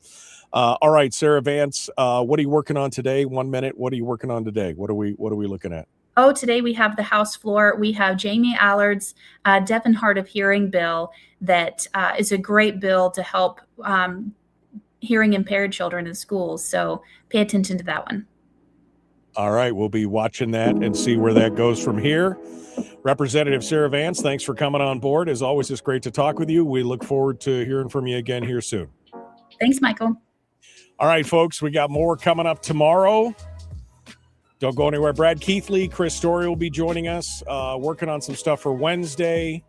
All right, Sarah Vance, what are you working on today? 1 minute. What are you working on today? What are we looking at? Oh, today we have the House floor. We have Jamie Allard's Deaf and Hard of Hearing bill that is a great bill to help hearing impaired children in schools. So pay attention to that one. All right, we'll be watching that and see where that goes from here. Representative Sarah Vance, thanks for coming on board. As always, it's great to talk with you. We look forward to hearing from you again here soon. Thanks, Michael. All right, folks, we got more coming up tomorrow. Don't go anywhere. Brad Keithley, Chris Story will be joining us, working on some stuff for Wednesday.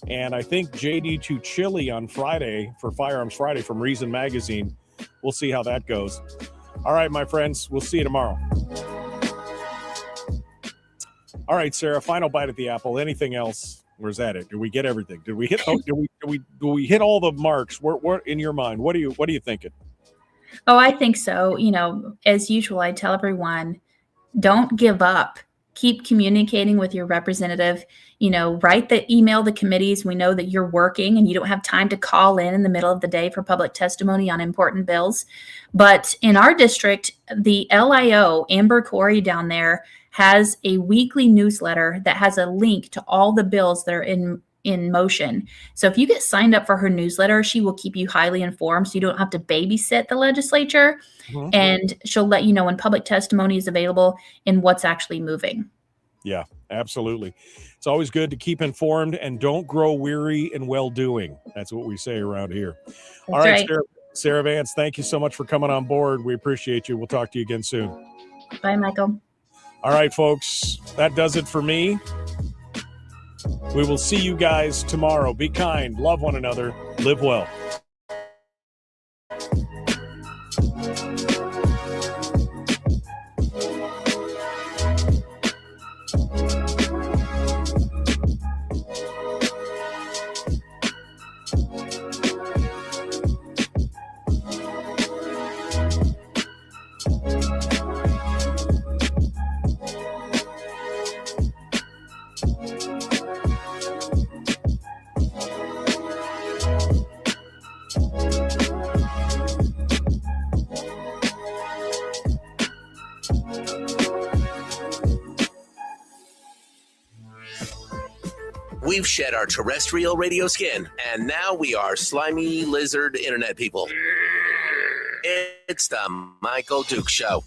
And I think JD Tuchili on Friday for Firearms Friday from Reason Magazine. We'll see how that goes. All right, my friends, we'll see you tomorrow. All right, Sarah, final bite at the apple. Anything else? Where's that at? Did we get everything? Did we hit? Did we hit all the marks? What in your mind? What are you thinking? Oh, I think so. As usual, I tell everyone, don't give up. Keep communicating with your representative. Write the email the committees. We know that you're working and you don't have time to call in the middle of the day for public testimony on important bills. But in our district, the LIO, Amber Corey down there, has a weekly newsletter that has a link to all the bills that are in motion. So if you get signed up for her newsletter, she will keep you highly informed so you don't have to babysit the legislature. Mm-hmm. And she'll let you know when public testimony is available and what's actually moving. Yeah, absolutely. It's always good to keep informed and don't grow weary in well-doing. That's what we say around here. All right, Sarah Vance, thank you so much for coming on board. We appreciate you. We'll talk to you again soon. Bye, Michael. All right, folks, that does it for me. We will see you guys tomorrow. Be kind, love one another, live well. We've shed our terrestrial radio skin, and now we are slimy lizard internet people. It's the Michael Duke Show.